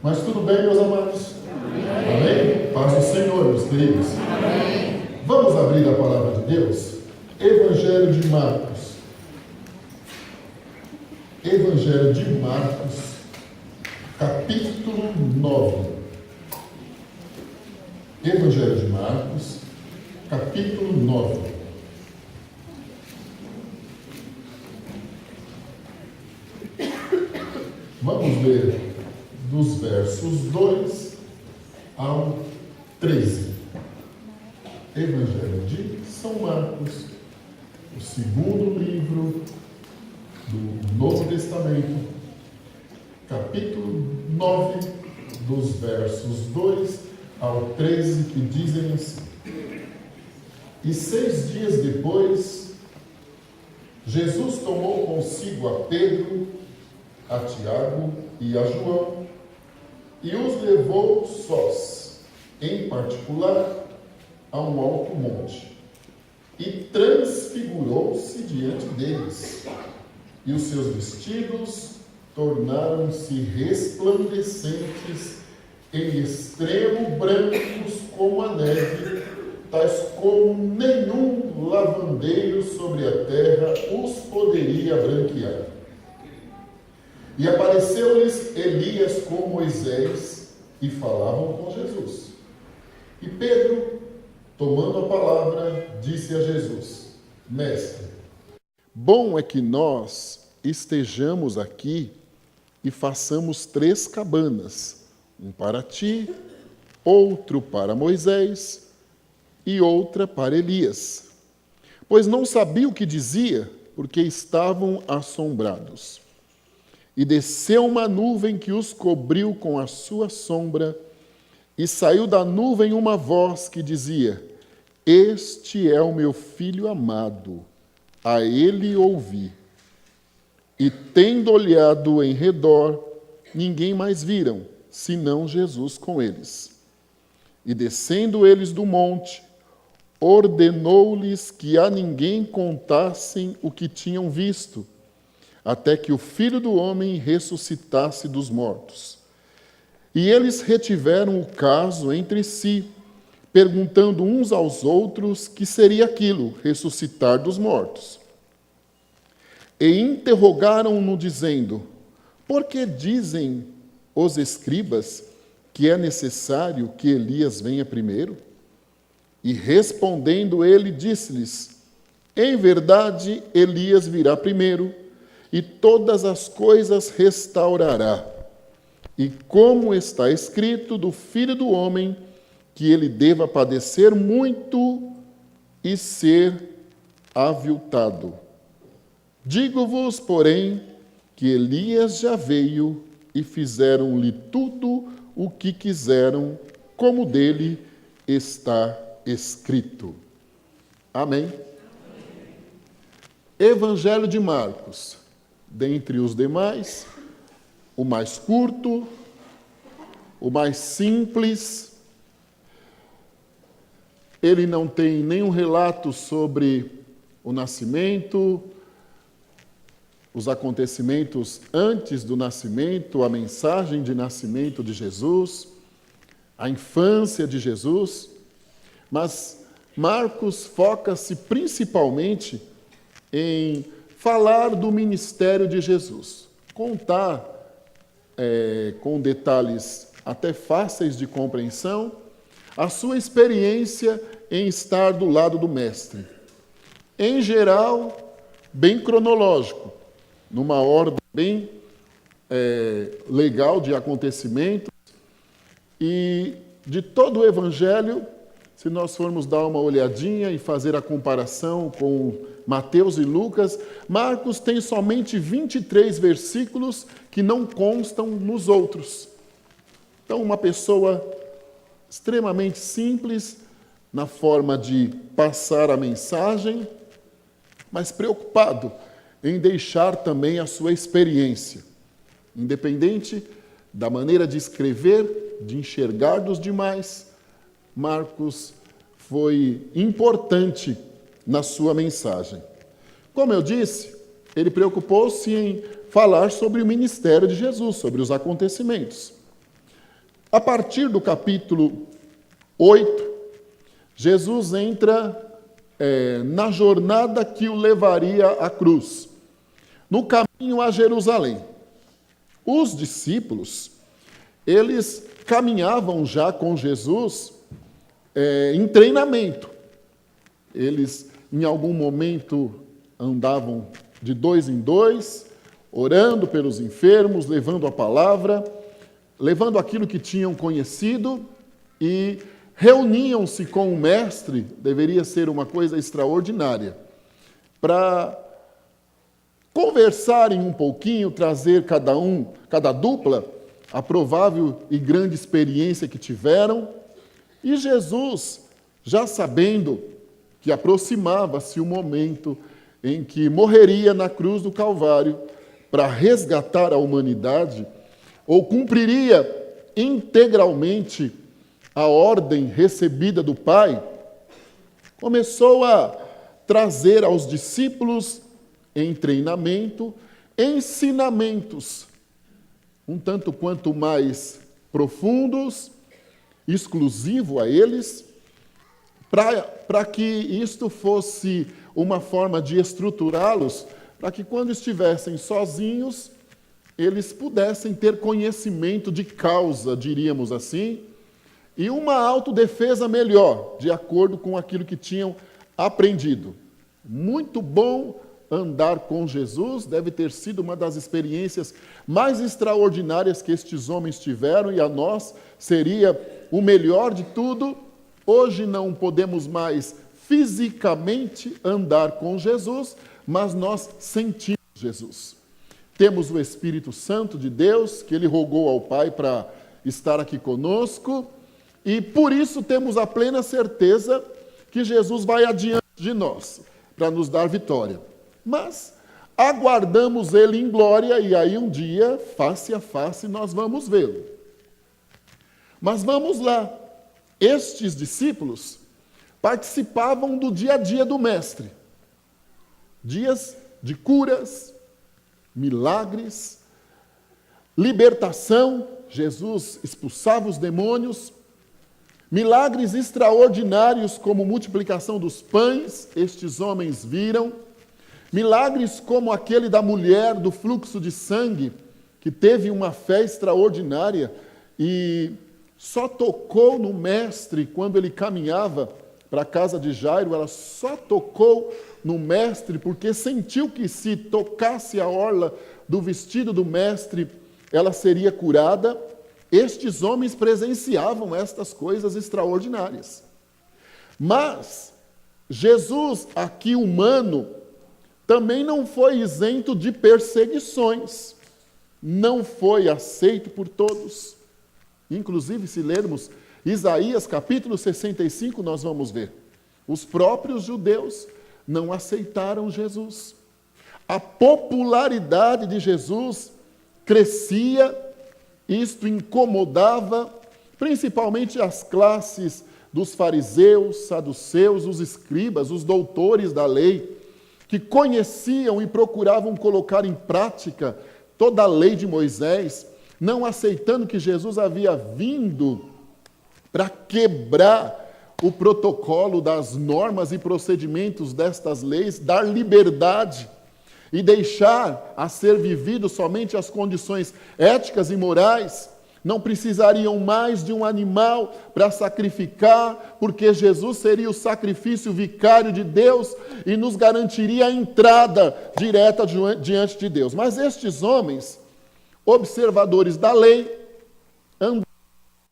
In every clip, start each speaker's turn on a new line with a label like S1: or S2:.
S1: Mas tudo bem, meus amados? Amém? Paz do Senhor, meus queridos. Amém. Vamos abrir a palavra de Deus? Evangelho de Marcos. Evangelho de Marcos, capítulo 9. Evangelho de Marcos, capítulo 9. Vamos ler dos versos 2 ao 13. Evangelho de São Marcos, o segundo livro do Novo Testamento, capítulo 9, dos versos 2 ao 13, que dizem assim: E 6 dias depois, Jesus tomou consigo a Pedro, a Tiago e a João, e os levou sós, em particular, a um alto monte, e transfigurou-se diante deles, e os seus vestidos tornaram-se resplandecentes, em extremo brancos como a neve, tais como nenhum lavandeiro sobre a terra os poderia branquear. E apareceu-lhes Elias com Moisés, e falavam com Jesus. E Pedro, tomando a palavra, disse a Jesus: Mestre, bom é que nós estejamos aqui e façamos 3 cabanas, um para ti, outro para Moisés e outra para Elias. Pois não sabia o que dizia, porque estavam assombrados. E desceu uma nuvem que os cobriu com a sua sombra, e saiu da nuvem uma voz que dizia: Este é o meu filho amado, a ele ouvi. E tendo olhado em redor, ninguém mais viram, senão Jesus com eles. E descendo eles do monte, ordenou-lhes que a ninguém contassem o que tinham visto, até que o Filho do Homem ressuscitasse dos mortos. E eles retiveram o caso entre si, perguntando uns aos outros que seria aquilo, ressuscitar dos mortos. E interrogaram-no, dizendo: Por que dizem os escribas que é necessário que Elias venha primeiro? E respondendo ele, disse-lhes: Em verdade, Elias virá primeiro, e todas as coisas restaurará. E como está escrito do Filho do Homem, que ele deva padecer muito e ser aviltado. Digo-vos, porém, que Elias já veio e fizeram-lhe tudo o que quiseram, como dele está escrito. Amém. Evangelho de Marcos. Dentre os demais, o mais curto, o mais simples. Ele não tem nenhum relato sobre o nascimento, os acontecimentos antes do nascimento, a mensagem de nascimento de Jesus, a infância de Jesus, mas Marcos foca-se principalmente em falar do ministério de Jesus, contar com detalhes até fáceis de compreensão a sua experiência em estar do lado do Mestre. Em geral, bem cronológico, numa ordem bem legal de acontecimentos. E de todo o Evangelho, se nós formos dar uma olhadinha e fazer a comparação com Mateus e Lucas, Marcos tem somente 23 versículos que não constam nos outros. Então, uma pessoa extremamente simples na forma de passar a mensagem, mas preocupado em deixar também a sua experiência. Independente da maneira de escrever, de enxergar dos demais, Marcos foi importante na sua mensagem. Como eu disse, ele preocupou-se em falar sobre o ministério de Jesus, sobre os acontecimentos. A partir do capítulo 8, Jesus entra na jornada que o levaria à cruz, no caminho a Jerusalém. Os discípulos, eles caminhavam já com Jesus em treinamento. Eles, em algum momento, andavam de 2 em 2, orando pelos enfermos, levando a palavra, levando aquilo que tinham conhecido, e reuniam-se com o mestre, deveria ser uma coisa extraordinária, para conversarem um pouquinho, trazer cada dupla, a provável e grande experiência que tiveram. E Jesus, já sabendo que aproximava-se o momento em que morreria na cruz do Calvário para resgatar a humanidade, ou cumpriria integralmente a ordem recebida do Pai, começou a trazer aos discípulos em treinamento ensinamentos, um tanto quanto mais profundos, exclusivo a eles, para que isto fosse uma forma de estruturá-los, para que quando estivessem sozinhos, eles pudessem ter conhecimento de causa, diríamos assim, e uma autodefesa melhor, de acordo com aquilo que tinham aprendido. Muito bom andar com Jesus, deve ter sido uma das experiências mais extraordinárias que estes homens tiveram, e a nós seria o melhor de tudo. Hoje não podemos mais fisicamente andar com Jesus, mas nós sentimos Jesus. Temos o Espírito Santo de Deus, que Ele rogou ao Pai para estar aqui conosco, e por isso temos a plena certeza que Jesus vai adiante de nós, para nos dar vitória. Mas aguardamos Ele em glória, e aí um dia, face a face, nós vamos vê-lo. Mas vamos lá. Estes discípulos participavam do dia a dia do Mestre. Dias de curas, milagres, libertação. Jesus expulsava os demônios. Milagres extraordinários, como multiplicação dos pães, estes homens viram. Milagres como aquele da mulher do fluxo de sangue, que teve uma fé extraordinária e só tocou no Mestre quando ele caminhava para a casa de Jairo. Ela só tocou no Mestre porque sentiu que se tocasse a orla do vestido do Mestre, ela seria curada. Estes homens presenciavam estas coisas extraordinárias. Mas Jesus, aqui humano, também não foi isento de perseguições. Não foi aceito por todos. Inclusive, se lermos Isaías capítulo 65, nós vamos ver. Os próprios judeus não aceitaram Jesus. A popularidade de Jesus crescia. Isto incomodava principalmente as classes dos fariseus, saduceus, os escribas, os doutores da lei, que conheciam e procuravam colocar em prática toda a lei de Moisés, não aceitando que Jesus havia vindo para quebrar o protocolo das normas e procedimentos destas leis, dar liberdade e deixar a ser vivido somente as condições éticas e morais. Não precisariam mais de um animal para sacrificar, porque Jesus seria o sacrifício vicário de Deus e nos garantiria a entrada direta diante de Deus. Mas estes homens, observadores da lei, andam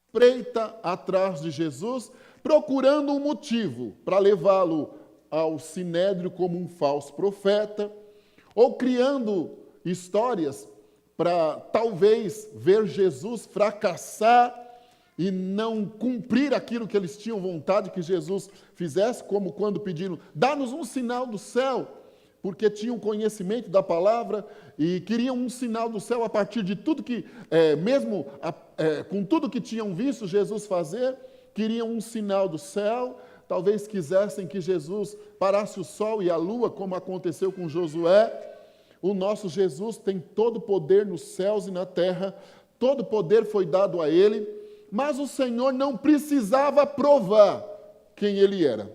S1: espreita atrás de Jesus, procurando um motivo para levá-lo ao sinédrio como um falso profeta, ou criando histórias para talvez ver Jesus fracassar e não cumprir aquilo que eles tinham vontade que Jesus fizesse, como quando pediram, dá-nos um sinal do céu, porque tinham conhecimento da palavra e queriam um sinal do céu a partir de tudo que, com tudo que tinham visto Jesus fazer, queriam um sinal do céu. Talvez quisessem que Jesus parasse o sol e a lua, como aconteceu com Josué. O nosso Jesus tem todo o poder nos céus e na terra, todo o poder foi dado a Ele, mas o Senhor não precisava provar quem ele era.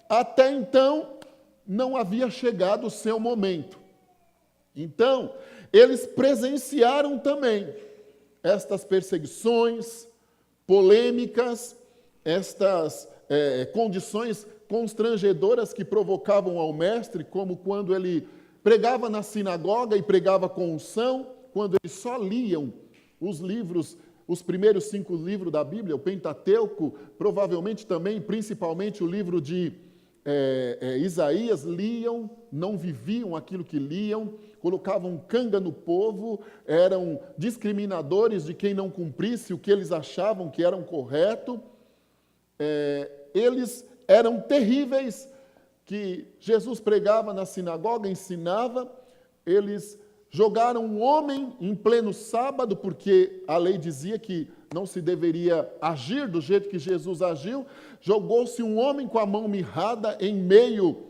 S1: Até então, não havia chegado o seu momento. Então, eles presenciaram também estas perseguições, polêmicas, estas condições constrangedoras que provocavam ao mestre, como quando ele pregava na sinagoga e pregava com unção, quando eles só liam os livros, os primeiros 5 livros da Bíblia, o Pentateuco, provavelmente também, principalmente o livro de Isaías, liam, não viviam aquilo que liam, colocavam canga no povo, eram discriminadores de quem não cumprisse o que eles achavam que era correto. Eles eram terríveis, que Jesus pregava na sinagoga, ensinava, eles jogaram um homem em pleno sábado, porque a lei dizia que não se deveria agir do jeito que Jesus agiu, jogou-se um homem com a mão mirrada em meio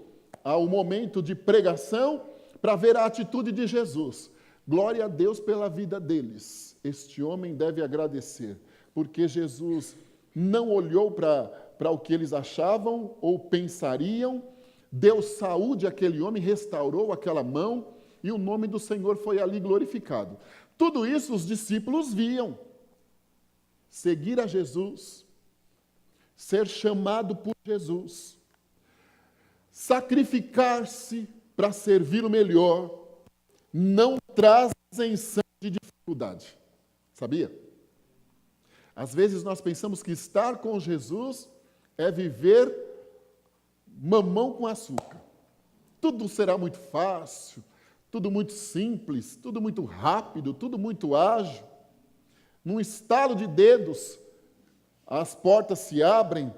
S1: ao momento de pregação, para ver a atitude de Jesus. Glória a Deus pela vida deles. Este homem deve agradecer, porque Jesus não olhou para o que eles achavam ou pensariam, deu saúde àquele homem, restaurou aquela mão, e o nome do Senhor foi ali glorificado. Tudo isso os discípulos viam. Seguir a Jesus, ser chamado por Jesus, sacrificar-se para servir o melhor, não traz isenção de dificuldade. Sabia? Às vezes nós pensamos que estar com Jesus é viver mamão com açúcar. Tudo será muito fácil, tudo muito simples, tudo muito rápido, tudo muito ágil. Num estalo de dedos, as portas se abrem.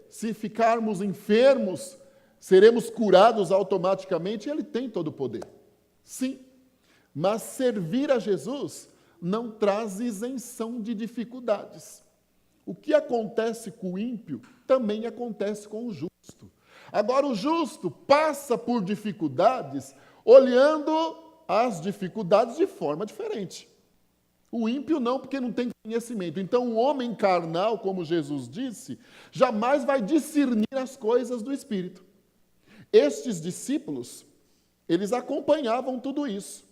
S1: Se ficarmos enfermos, seremos curados automaticamente. Ele tem todo o poder. Sim, mas servir a Jesus não traz isenção de dificuldades. O que acontece com o ímpio também acontece com o justo. Agora, o justo passa por dificuldades olhando as dificuldades de forma diferente. O ímpio não, porque não tem conhecimento. Então, o homem carnal, como Jesus disse, jamais vai discernir as coisas do Espírito. Estes discípulos, eles acompanhavam tudo isso.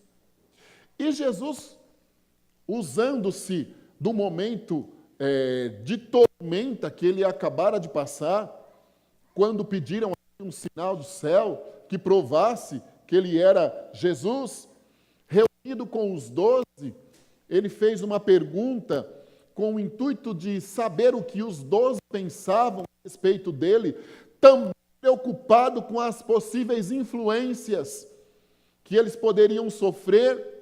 S1: E Jesus, usando-se do momento de tormenta que ele acabara de passar, quando pediram um sinal do céu que provasse que ele era Jesus, reunido com os 12, ele fez uma pergunta com o intuito de saber o que os 12 pensavam a respeito dele, também preocupado com as possíveis influências que eles poderiam sofrer,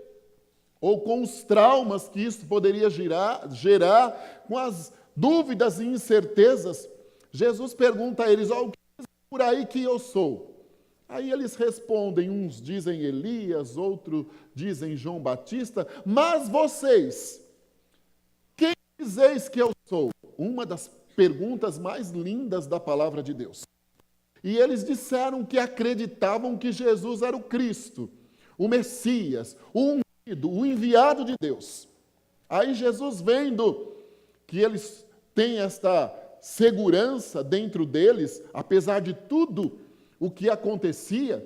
S1: ou com os traumas que isso poderia gerar, com as dúvidas e incertezas. Jesus pergunta a eles: o que dizem por aí que eu sou? Aí eles respondem, uns dizem Elias, outros dizem João Batista, mas vocês, quem dizeis que eu sou? Uma das perguntas mais lindas da palavra de Deus. E eles disseram que acreditavam que Jesus era o Cristo, o Messias, o ungido, o enviado de Deus. Aí Jesus, vendo que eles têm esta segurança dentro deles, apesar de tudo o que acontecia,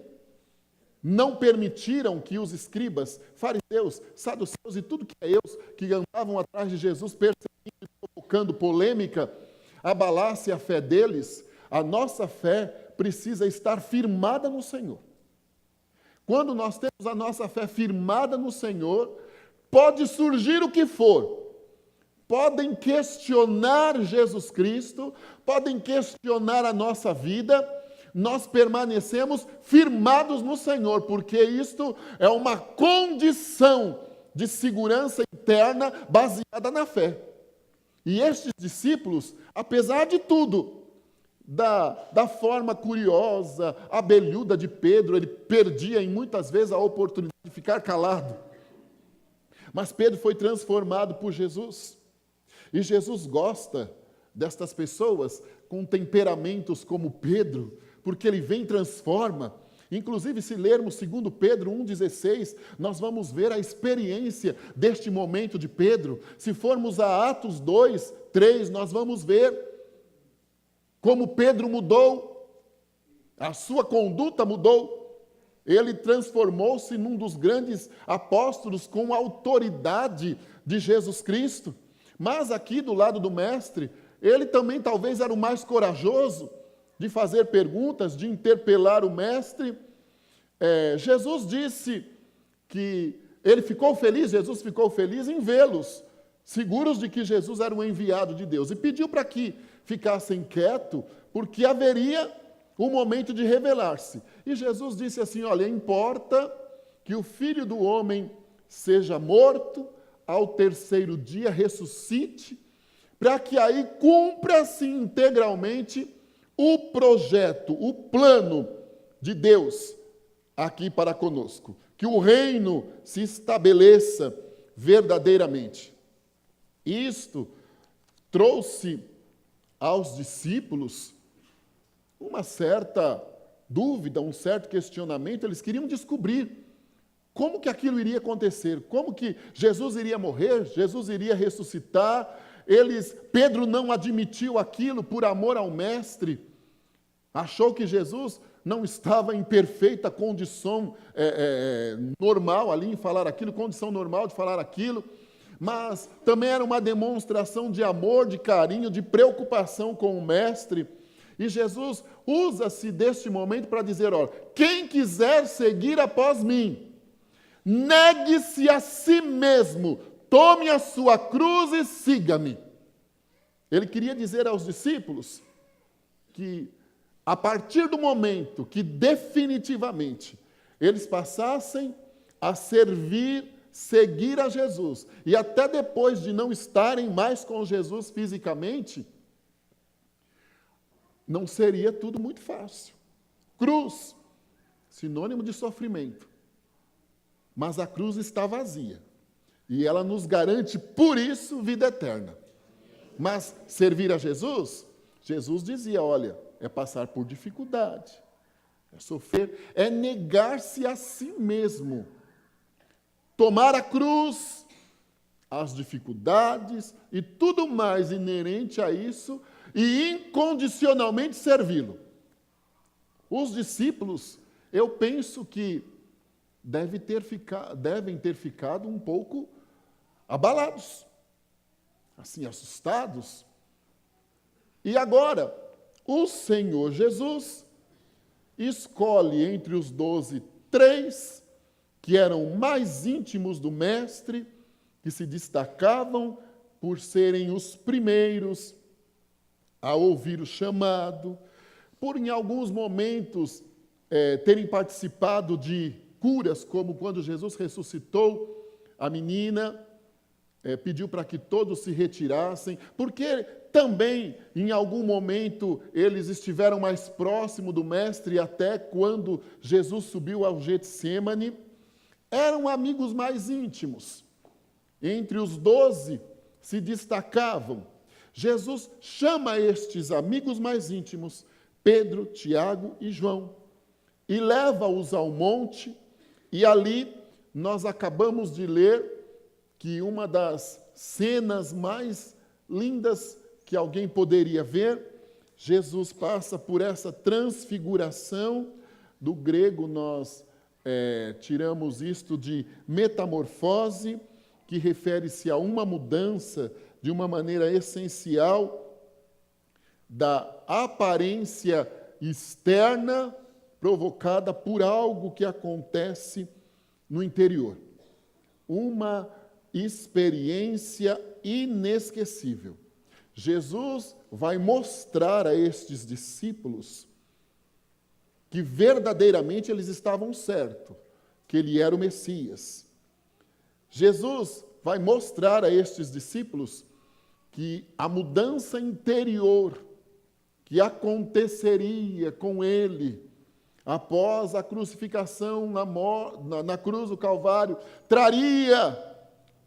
S1: não permitiram que os escribas, fariseus, saduceus e tudo que que andavam atrás de Jesus, perseguindo e provocando polêmica, abalasse a fé deles. A nossa fé precisa estar firmada no Senhor. Quando nós temos a nossa fé firmada no Senhor, pode surgir o que for. Podem questionar Jesus Cristo, podem questionar a nossa vida, nós permanecemos firmados no Senhor, porque isto é uma condição de segurança interna baseada na fé. E estes discípulos, apesar de tudo, da forma curiosa, abelhuda de Pedro, ele perdia muitas vezes a oportunidade de ficar calado. Mas Pedro foi transformado por Jesus. E Jesus gosta destas pessoas com temperamentos como Pedro, porque ele vem e transforma. Inclusive, se lermos 2 Pedro 1,16, nós vamos ver a experiência deste momento de Pedro. Se formos a Atos 2, 3, nós vamos ver como Pedro mudou, a sua conduta mudou. Ele transformou-se num dos grandes apóstolos com a autoridade de Jesus Cristo. Mas aqui do lado do mestre, ele também talvez era o mais corajoso de fazer perguntas, de interpelar o mestre. Jesus disse que ele ficou feliz, Jesus ficou feliz em vê-los, seguros de que Jesus era o enviado de Deus. E pediu para que ficassem quietos, porque haveria um momento de revelar-se. E Jesus disse assim, olha, importa que o Filho do Homem seja morto, ao terceiro dia ressuscite, para que aí cumpra-se integralmente o projeto, o plano de Deus aqui para conosco. Que o reino se estabeleça verdadeiramente. Isto trouxe aos discípulos uma certa dúvida, um certo questionamento. Eles queriam descobrir como que aquilo iria acontecer, como que Jesus iria morrer, Jesus iria ressuscitar. Pedro não admitiu aquilo por amor ao mestre, achou que Jesus não estava em perfeita condição normal ali em falar aquilo, condição normal de falar aquilo, mas também era uma demonstração de amor, de carinho, de preocupação com o mestre. E Jesus usa-se deste momento para dizer, olha, quem quiser seguir após mim, negue-se a si mesmo, tome a sua cruz e siga-me. Ele queria dizer aos discípulos que, a partir do momento que definitivamente eles passassem a seguir a Jesus, e até depois de não estarem mais com Jesus fisicamente, não seria tudo muito fácil. Cruz, sinônimo de sofrimento. Mas a cruz está vazia. E ela nos garante, por isso, vida eterna. Mas servir a Jesus, Jesus dizia, olha, é passar por dificuldade, é sofrer, é negar-se a si mesmo. Tomar a cruz, as dificuldades e tudo mais inerente a isso, e incondicionalmente servi-lo. Os discípulos, eu penso que devem ter ficado um pouco abalados, assim, assustados. E agora, o Senhor Jesus escolhe entre os 12, 3 que eram mais íntimos do Mestre, que se destacavam por serem os primeiros a ouvir o chamado, por em alguns momentos terem participado de curas, como quando Jesus ressuscitou a menina, pediu para que todos se retirassem, porque também, em algum momento, eles estiveram mais próximo do Mestre, até quando Jesus subiu ao Getsêmani, eram amigos mais íntimos. Entre os 12 se destacavam. Jesus chama estes amigos mais íntimos, Pedro, Tiago e João, e leva-os ao monte, e ali nós acabamos de ler que uma das cenas mais lindas que alguém poderia ver, Jesus passa por essa transfiguração. Do grego nós tiramos isto de metamorfose, que refere-se a uma mudança de uma maneira essencial da aparência externa provocada por algo que acontece no interior. Uma experiência inesquecível. Jesus vai mostrar a estes discípulos que verdadeiramente eles estavam certos, que ele era o Messias. Jesus vai mostrar a estes discípulos que a mudança interior que aconteceria com ele após a crucificação na cruz do Calvário traria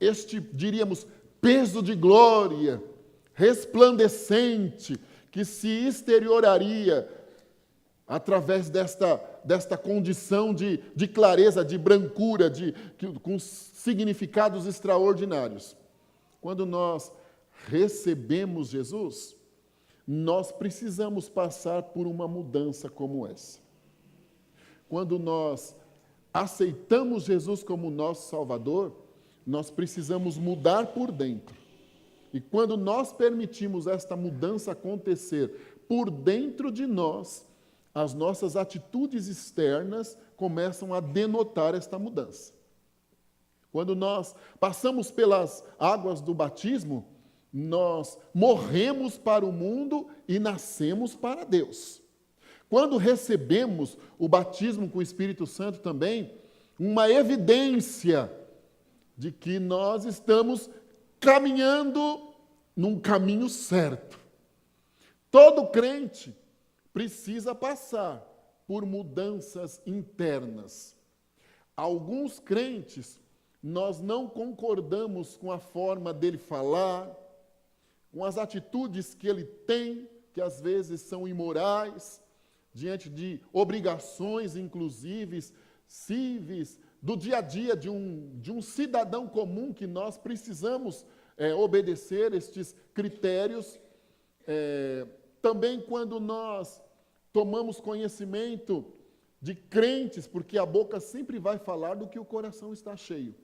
S1: este, diríamos, peso de glória resplandecente que se exterioraria através desta condição de clareza, de brancura, com significados extraordinários. Quando nós recebemos Jesus, nós precisamos passar por uma mudança como essa. Quando nós aceitamos Jesus como nosso Salvador, nós precisamos mudar por dentro. E quando nós permitimos esta mudança acontecer por dentro de nós, as nossas atitudes externas começam a denotar esta mudança. Quando nós passamos pelas águas do batismo, nós morremos para o mundo e nascemos para Deus. Quando recebemos o batismo com o Espírito Santo também, uma evidência de que nós estamos caminhando num caminho certo. Todo crente precisa passar por mudanças internas. Alguns crentes, nós não concordamos com a forma dele falar, com as atitudes que ele tem, que às vezes são imorais, diante de obrigações, inclusive, cíveis, do dia a dia de um cidadão comum que nós precisamos obedecer estes critérios. Também quando nós tomamos conhecimento de crentes, porque a boca sempre vai falar do que o coração está cheio,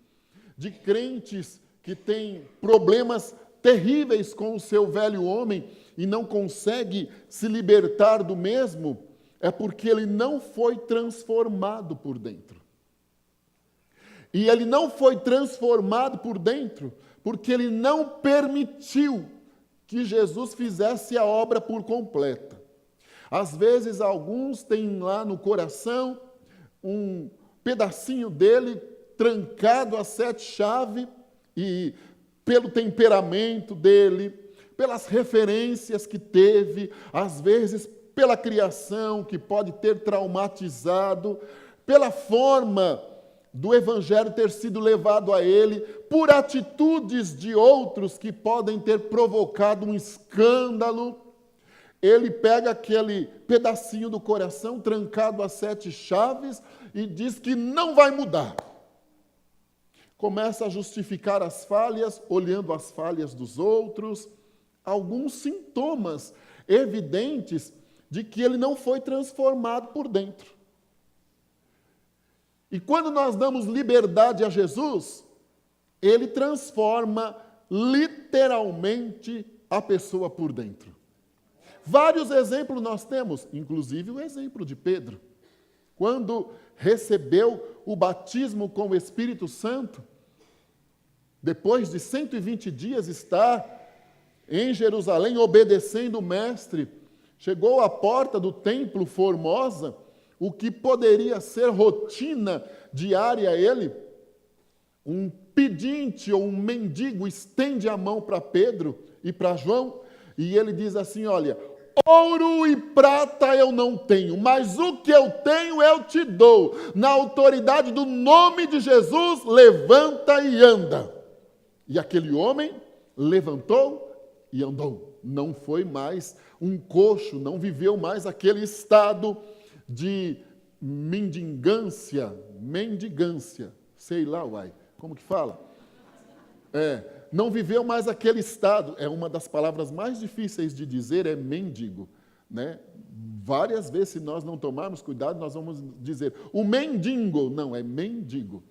S1: de crentes que têm problemas terríveis com o seu velho homem e não consegue se libertar do mesmo, é porque ele não foi transformado por dentro. E ele não foi transformado por dentro porque ele não permitiu que Jesus fizesse a obra por completa. Às vezes, alguns têm lá no coração um pedacinho dele trancado a 7 chaves, e pelo temperamento dele, pelas referências que teve, às vezes pela criação que pode ter traumatizado, pela forma do evangelho ter sido levado a ele, por atitudes de outros que podem ter provocado um escândalo. Ele pega aquele pedacinho do coração trancado a 7 chaves e diz que não vai mudar. Começa a justificar as falhas, olhando as falhas dos outros, alguns sintomas evidentes de que ele não foi transformado por dentro. E quando nós damos liberdade a Jesus, ele transforma literalmente a pessoa por dentro. Vários exemplos nós temos, inclusive o exemplo de Pedro. Quando recebeu o batismo com o Espírito Santo, depois de 120 dias estar em Jerusalém obedecendo o Mestre, chegou à porta do templo Formosa, o que poderia ser rotina diária a ele. Um pedinte ou um mendigo estende a mão para Pedro e para João, e ele diz assim: olha, ouro e prata eu não tenho, mas o que eu tenho eu te dou. Na autoridade do nome de Jesus, levanta e anda. E aquele homem levantou e andou. Não foi mais um coxo, não viveu mais aquele estado de mendigância, sei lá, como que fala? Não viveu mais aquele estado. É uma das palavras mais difíceis de dizer, é mendigo, né? Várias vezes, se nós não tomarmos cuidado, nós vamos dizer, o mendigo, não, é mendigo.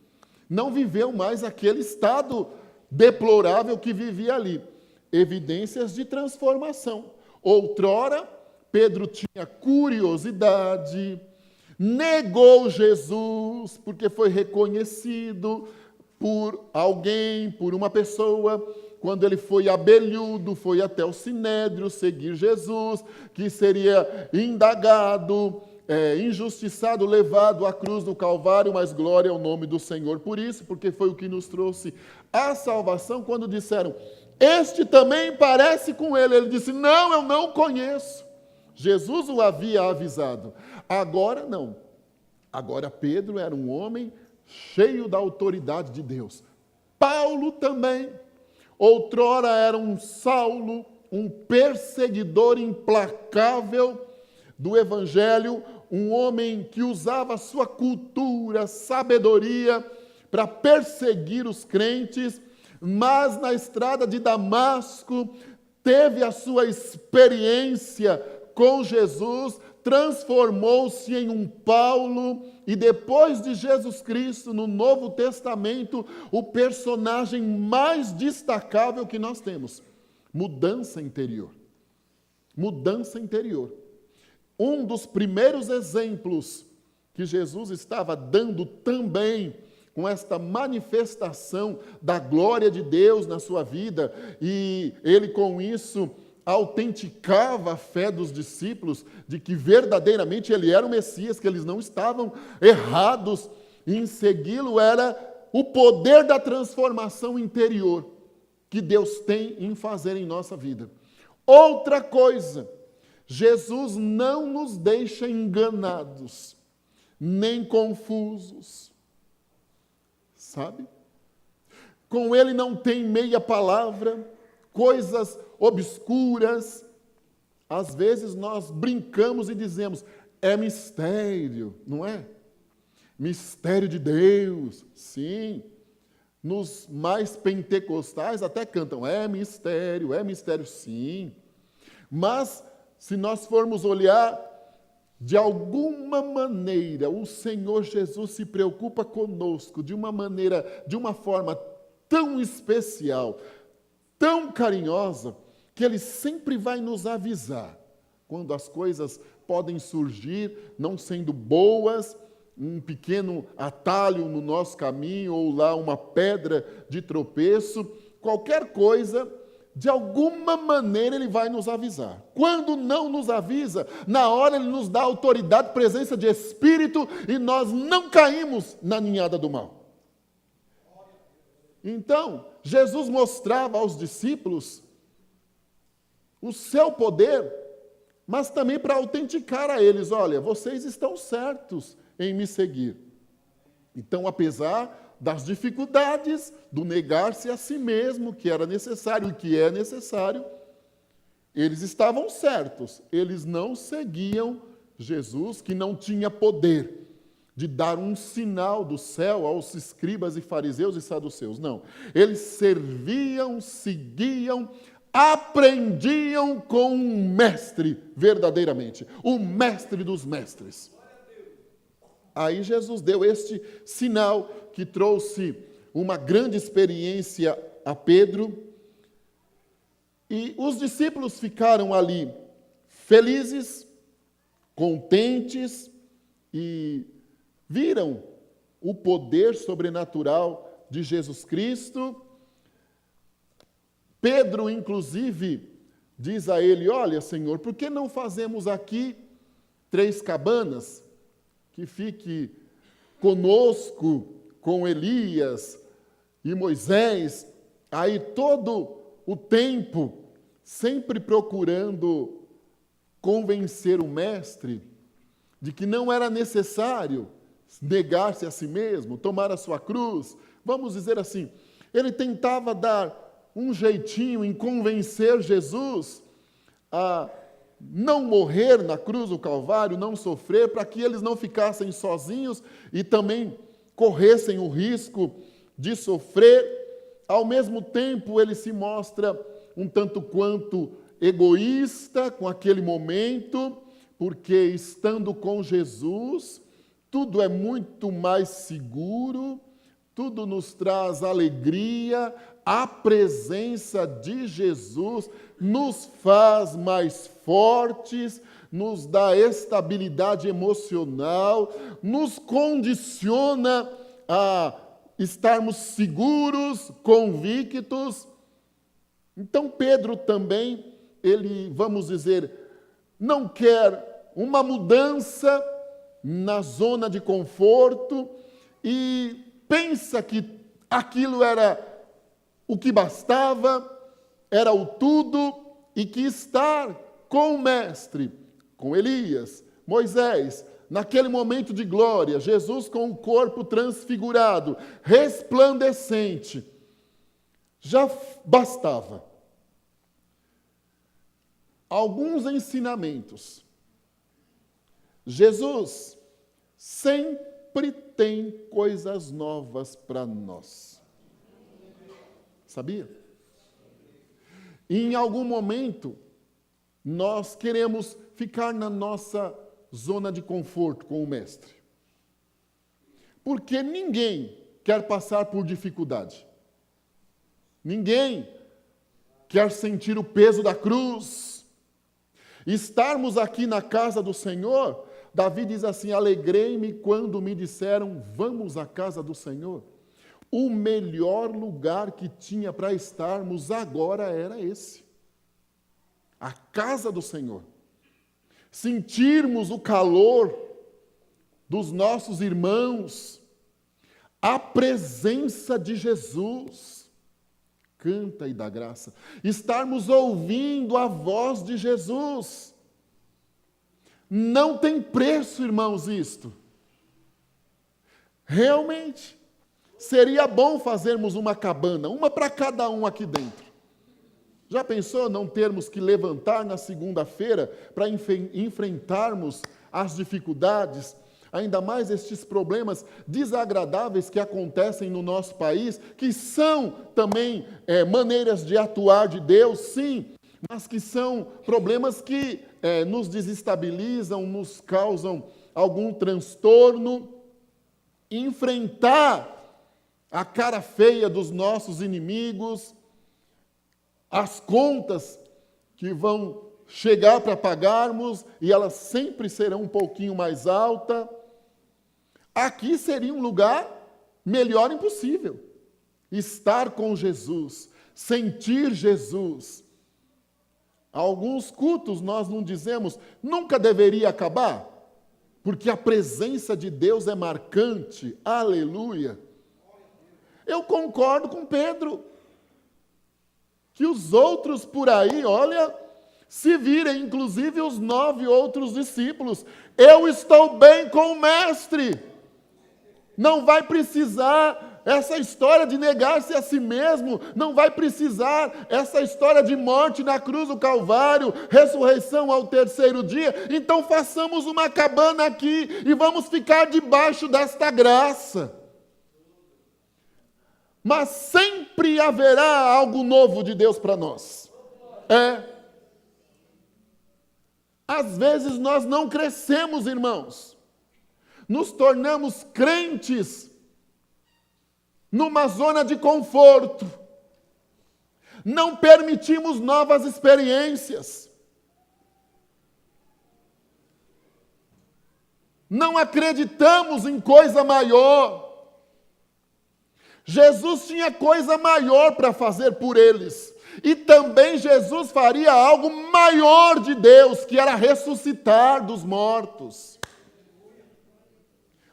S1: Não viveu mais aquele estado deplorável que vivia ali. Evidências de transformação. Outrora, Pedro tinha curiosidade, negou Jesus, porque foi reconhecido por alguém, por uma pessoa, quando ele foi abelhudo, foi até o Sinédrio seguir Jesus, que seria indagado, injustiçado, levado à cruz do Calvário, mas glória ao nome do Senhor por isso, porque foi o que nos trouxe a salvação. Quando disseram, este também parece com ele, ele disse, não, eu não conheço. Jesus o havia avisado. Agora não. Agora Pedro era um homem cheio da autoridade de Deus. Paulo também. Outrora era um Saulo, um perseguidor implacável do Evangelho, um homem que usava a sua cultura, sabedoria, para perseguir os crentes, mas na estrada de Damasco teve a sua experiência com Jesus, transformou-se em um Paulo, e depois de Jesus Cristo, no Novo Testamento, o personagem mais destacável que nós temos. Mudança interior. Mudança interior. Um dos primeiros exemplos que Jesus estava dando também com esta manifestação da glória de Deus na sua vida, e ele com isso autenticava a fé dos discípulos de que verdadeiramente ele era o Messias, que eles não estavam errados em segui-lo, era o poder da transformação interior que Deus tem em fazer em nossa vida. Outra coisa, Jesus não nos deixa enganados, nem confusos, sabe? Com ele não tem meia palavra, coisas obscuras. Às vezes nós brincamos e dizemos, é mistério, não é? Mistério de Deus, sim. Nos mais pentecostais até cantam, é mistério, sim. Mas, se nós formos olhar, de alguma maneira, o Senhor Jesus se preocupa conosco de uma forma tão especial, tão carinhosa, que Ele sempre vai nos avisar quando as coisas podem surgir, não sendo boas, um pequeno atalho no nosso caminho, ou lá uma pedra de tropeço, qualquer coisa, de alguma maneira Ele vai nos avisar. Quando não nos avisa, na hora Ele nos dá autoridade, presença de Espírito, e nós não caímos na ninhada do mal. Então, Jesus mostrava aos discípulos o seu poder, mas também para autenticar a eles, olha, vocês estão certos em me seguir. Então, apesar das dificuldades, do negar-se a si mesmo, que era necessário e que é necessário, eles estavam certos, eles não seguiam Jesus, que não tinha poder de dar um sinal do céu aos escribas e fariseus e saduceus, não. Eles serviam, seguiam, aprendiam com um mestre, verdadeiramente, o mestre dos mestres. Aí Jesus deu este sinal que trouxe uma grande experiência a Pedro, e os discípulos ficaram ali felizes, contentes, e viram o poder sobrenatural de Jesus Cristo. Pedro, inclusive, diz a ele, olha, Senhor, por que não fazemos aqui 3 cabanas, que fique conosco, com Elias e Moisés, aí todo o tempo, sempre procurando convencer o mestre de que não era necessário negar-se a si mesmo, tomar a sua cruz. Vamos dizer assim, ele tentava dar um jeitinho em convencer Jesus a não morrer na cruz do Calvário, não sofrer, para que eles não ficassem sozinhos e também corressem o risco de sofrer. Ao mesmo tempo, ele se mostra um tanto quanto egoísta com aquele momento, porque estando com Jesus, tudo é muito mais seguro, tudo nos traz alegria, a presença de Jesus nos faz mais fortes, nos dá estabilidade emocional, nos condiciona a estarmos seguros, convictos. Então Pedro também, ele, vamos dizer, não quer uma mudança na zona de conforto e pensa que aquilo era o que bastava, era o tudo, e que estar com o Mestre, com Elias, Moisés, naquele momento de glória, Jesus com o corpo transfigurado, resplandecente, já bastava. Alguns ensinamentos Jesus sempre tem coisas novas para nós. Sabia? E em algum momento, nós queremos ficar na nossa zona de conforto com o Mestre. Porque ninguém quer passar por dificuldade. Ninguém quer sentir o peso da cruz. Estarmos aqui na casa do Senhor, Davi diz assim: alegrei-me quando me disseram, vamos à casa do Senhor. O melhor lugar que tinha para estarmos agora era esse. A casa do Senhor. Sentirmos o calor dos nossos irmãos, a presença de Jesus. Canta e dá graça. Estarmos ouvindo a voz de Jesus. Não tem preço, irmãos, isto. Realmente, seria bom fazermos uma cabana, uma para cada um aqui dentro. Já pensou não termos que levantar na segunda-feira para enfrentarmos as dificuldades, ainda mais estes problemas desagradáveis que acontecem no nosso país, que são também maneiras de atuar de Deus, sim, mas que são problemas que nos desestabilizam, nos causam algum transtorno. Enfrentar a cara feia dos nossos inimigos, as contas que vão chegar para pagarmos, e elas sempre serão um pouquinho mais altas. Aqui seria um lugar melhor impossível. Estar com Jesus, sentir Jesus. Alguns cultos nós não dizemos, nunca deveria acabar, porque a presença de Deus é marcante. Aleluia! Eu concordo com Pedro, que os outros por aí, olha, se virem, inclusive os 9 outros discípulos. Eu estou bem com o Mestre. Não vai precisar essa história de negar-se a si mesmo, não vai precisar essa história de morte na cruz do Calvário, ressurreição ao 3º dia. Então façamos uma cabana aqui e vamos ficar debaixo desta graça. Mas sempre haverá algo novo de Deus para nós. Às vezes nós não crescemos, irmãos. Nos tornamos crentes numa zona de conforto. Não permitimos novas experiências. Não acreditamos em coisa maior. Jesus tinha coisa maior para fazer por eles. E também Jesus faria algo maior de Deus, que era ressuscitar dos mortos.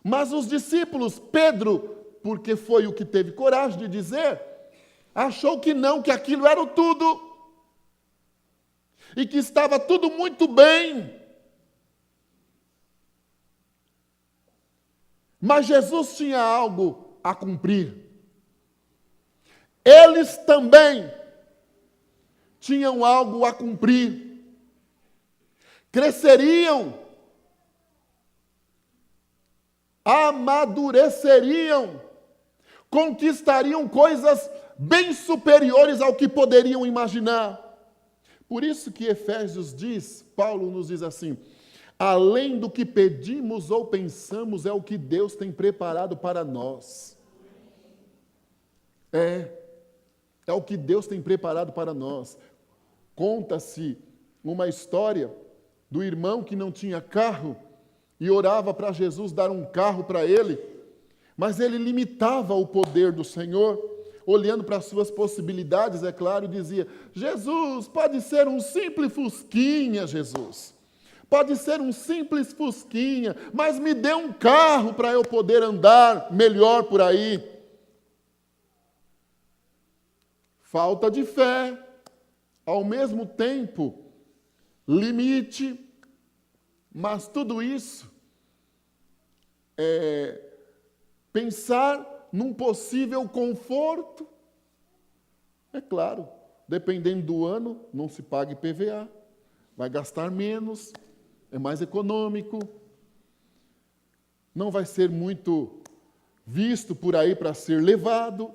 S1: Mas os discípulos, Pedro, porque foi o que teve coragem de dizer, achou que não, que aquilo era o tudo. E que estava tudo muito bem. Mas Jesus tinha algo a cumprir. Eles também tinham algo a cumprir. Cresceriam, amadureceriam, conquistariam coisas bem superiores ao que poderiam imaginar. Por isso que Efésios diz, Paulo nos diz assim: além do que pedimos ou pensamos, é o que Deus tem preparado para nós. É o que Deus tem preparado para nós. Conta-se uma história do irmão que não tinha carro e orava para Jesus dar um carro para ele, mas ele limitava o poder do Senhor, olhando para as suas possibilidades, é claro, e dizia: Jesus, pode ser um simples fusquinha, Jesus. Pode ser um simples fusquinha, mas me dê um carro para eu poder andar melhor por aí. Falta de fé, ao mesmo tempo, limite, mas tudo isso é pensar num possível conforto. É claro, dependendo do ano, não se paga IPVA, vai gastar menos, é mais econômico, não vai ser muito visto por aí para ser levado.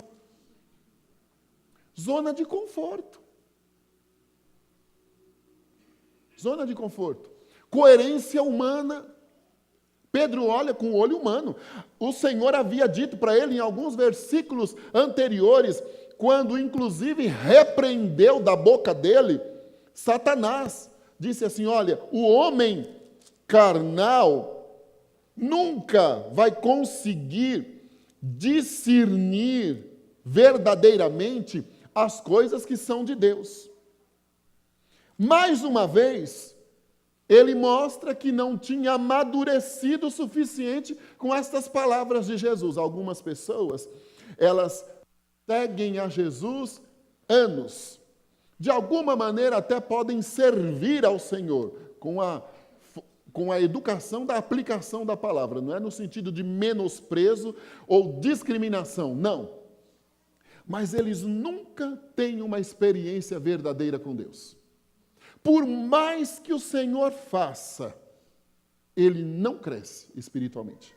S1: Zona de conforto. Zona de conforto. Coerência humana. Pedro olha com o olho humano. O Senhor havia dito para ele em alguns versículos anteriores, quando inclusive repreendeu da boca dele Satanás. Disse assim, olha, o homem carnal nunca vai conseguir discernir verdadeiramente as coisas que são de Deus. Mais uma vez, ele mostra que não tinha amadurecido o suficiente com estas palavras de Jesus. Algumas pessoas, elas seguem a Jesus anos. De alguma maneira até podem servir ao Senhor com a educação da aplicação da palavra. Não é no sentido de menosprezo ou discriminação, não. Mas eles nunca têm uma experiência verdadeira com Deus. Por mais que o Senhor faça, ele não cresce espiritualmente.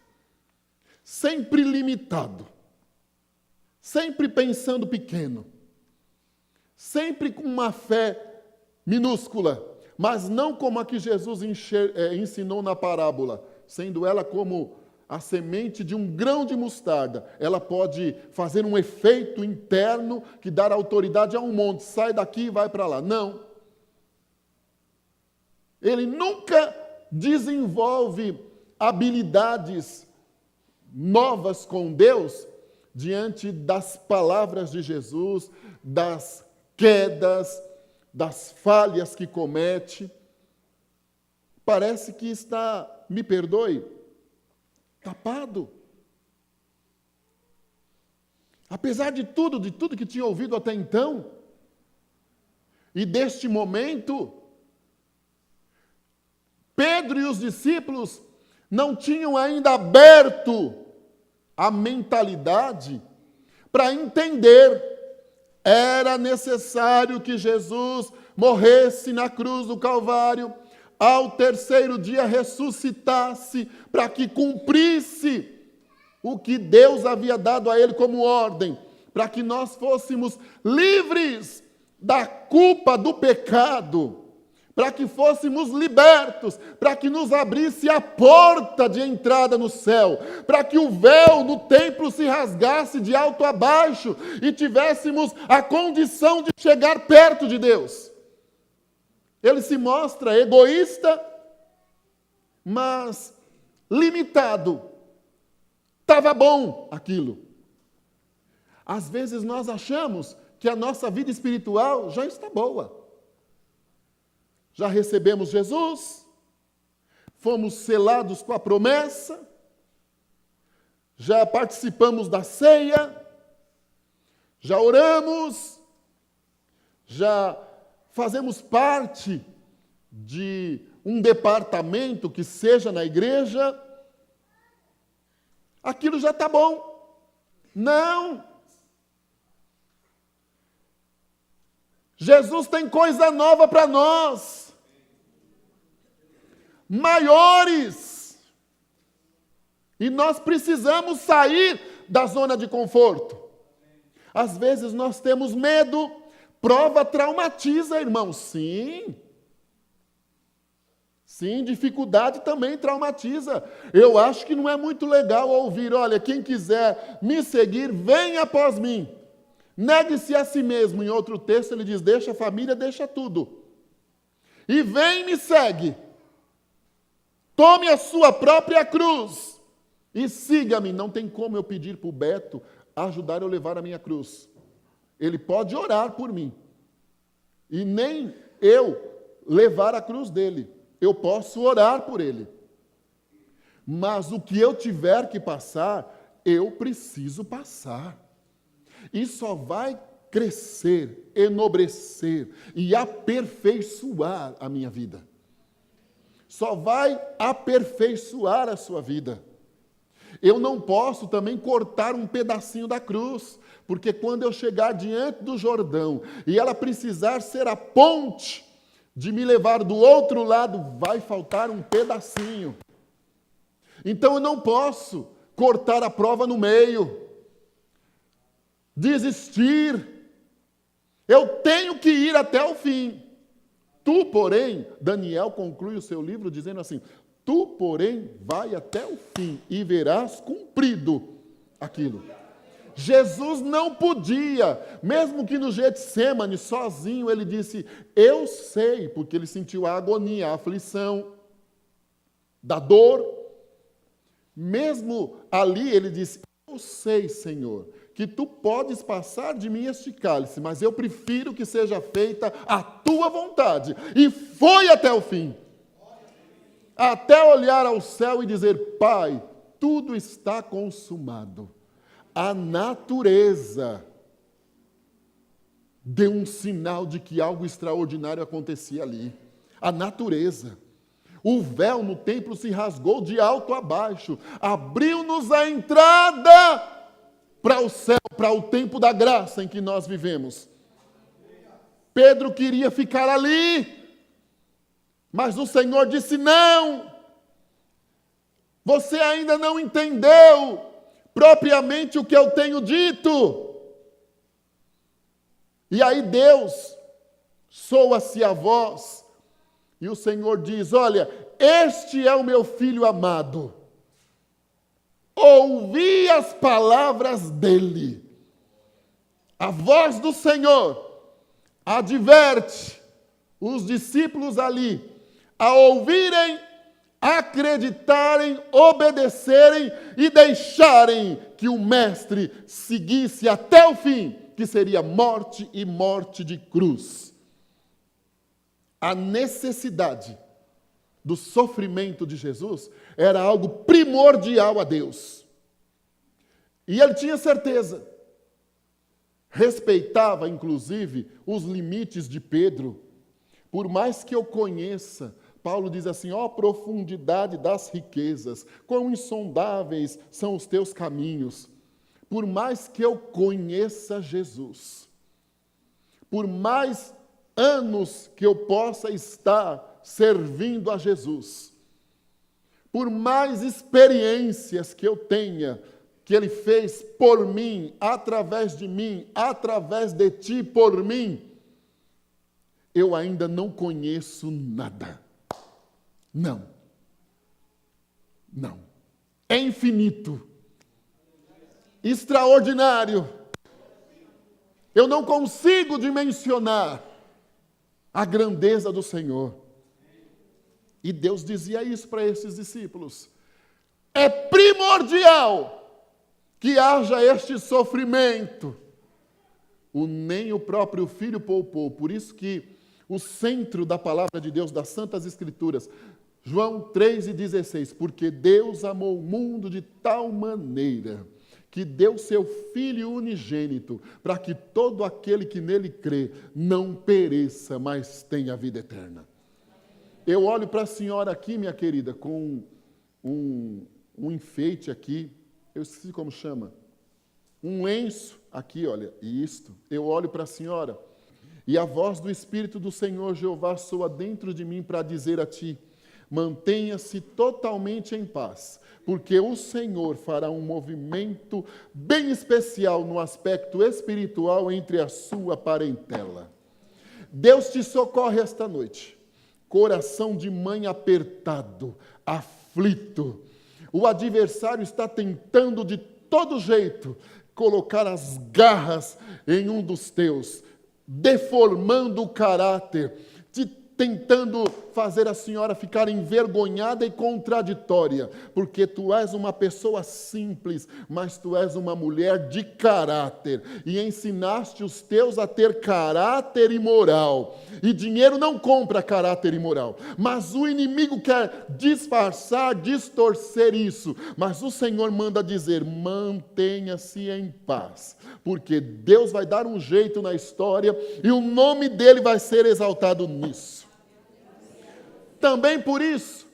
S1: Sempre limitado. Sempre pensando pequeno. Sempre com uma fé minúscula. Mas não como a que Jesus ensinou na parábola, sendo ela como a semente de um grão de mostarda. Ela pode fazer um efeito interno que dá autoridade a um monte. Sai daqui e vai para lá. Não. Ele nunca desenvolve habilidades novas com Deus diante das palavras de Jesus, das quedas, das falhas que comete. Parece que está, me perdoe, tapado. Apesar de tudo que tinha ouvido até então, e deste momento, Pedro e os discípulos não tinham ainda aberto a mentalidade para entender. Era necessário que Jesus morresse na cruz do Calvário, ao terceiro dia ressuscitasse, para que cumprisse o que Deus havia dado a ele como ordem, para que nós fôssemos livres da culpa do pecado, para que fôssemos libertos, para que nos abrisse a porta de entrada no céu, para que o véu do templo se rasgasse de alto a baixo e tivéssemos a condição de chegar perto de Deus. Ele se mostra egoísta, mas limitado. Estava bom aquilo. Às vezes nós achamos que a nossa vida espiritual já está boa. Já recebemos Jesus, fomos selados com a promessa, já participamos da ceia, já oramos, já fazemos parte de um departamento que seja na igreja. Aquilo já está bom. Não! Jesus tem coisa nova para nós. Maiores. E nós precisamos sair da zona de conforto. Às vezes nós temos medo. Prova traumatiza, irmão. Sim. Sim, dificuldade também traumatiza. Eu acho que não é muito legal ouvir, olha, quem quiser me seguir, venha após mim. Negue-se a si mesmo. Em outro texto ele diz, deixa a família, deixa tudo. E vem e me segue. Tome a sua própria cruz e siga-me. Não tem como eu pedir para o Beto ajudar eu a levar a minha cruz. Ele pode orar por mim. E nem eu levar a cruz dele. Eu posso orar por ele. Mas o que eu tiver que passar, eu preciso passar. E só vai crescer, enobrecer e aperfeiçoar a minha vida. Só vai aperfeiçoar a sua vida. Eu não posso também cortar um pedacinho da cruz, porque quando eu chegar diante do Jordão e ela precisar ser a ponte de me levar do outro lado, vai faltar um pedacinho. Então eu não posso cortar a prova no meio, desistir. Eu tenho que ir até o fim. Tu, porém, Daniel conclui o seu livro dizendo assim: tu, porém, vai até o fim e verás cumprido aquilo. Jesus não podia, mesmo que no Getsêmani, sozinho, ele disse, eu sei, porque ele sentiu a agonia, a aflição, da dor. Mesmo ali, ele disse, eu sei, Senhor, que tu podes passar de mim este cálice, mas eu prefiro que seja feita a tua vontade. E foi até o fim. Até olhar ao céu e dizer, Pai, tudo está consumado. A natureza deu um sinal de que algo extraordinário acontecia ali. A natureza. O véu no templo se rasgou de alto a baixo. Abriu-nos a entrada para o céu, para o tempo da graça em que nós vivemos. Pedro queria ficar ali, mas o Senhor disse, não. Você ainda não entendeu propriamente o que eu tenho dito. E aí Deus soa-se a voz e o Senhor diz, olha, este é o meu filho amado. Ouvi as palavras dele. A voz do Senhor adverte os discípulos ali a ouvirem, acreditarem, obedecerem e deixarem que o Mestre seguisse até o fim, que seria morte e morte de cruz. A necessidade do sofrimento de Jesus era algo primordial a Deus. E ele tinha certeza. Respeitava, inclusive, os limites de Pedro. Por mais que eu conheça, Paulo diz assim, ó profundidade das riquezas, quão insondáveis são os teus caminhos. Por mais que eu conheça Jesus, por mais anos que eu possa estar servindo a Jesus, por mais experiências que eu tenha, que Ele fez por mim, através de ti, por mim, eu ainda não conheço nada. Não. Não. É infinito. Extraordinário. Eu não consigo dimensionar a grandeza do Senhor. E Deus dizia isso para esses discípulos. É primordial que haja este sofrimento. Nem o próprio Filho poupou. Por isso que o centro da palavra de Deus, das Santas Escrituras, João 3,16, porque Deus amou o mundo de tal maneira que deu seu Filho unigênito, para que todo aquele que nele crê não pereça, mas tenha vida eterna. Eu olho para a senhora aqui, minha querida, com um enfeite aqui, eu esqueci como chama, um lenço aqui, olha, e isto, eu olho para a senhora, e a voz do Espírito do Senhor Jeová soa dentro de mim para dizer a ti, mantenha-se totalmente em paz, porque o Senhor fará um movimento bem especial no aspecto espiritual entre a sua parentela. Deus te socorre esta noite. Coração de mãe apertado, aflito. O adversário está tentando de todo jeito colocar as garras em um dos teus, deformando o caráter, tentando fazer a senhora ficar envergonhada e contraditória, porque tu és uma pessoa simples, mas tu és uma mulher de caráter, e ensinaste os teus a ter caráter e moral, e dinheiro não compra caráter e moral, mas o inimigo quer disfarçar, distorcer isso, mas o Senhor manda dizer, mantenha-se em paz, porque Deus vai dar um jeito na história, e o nome dele vai ser exaltado nisso. Também por isso,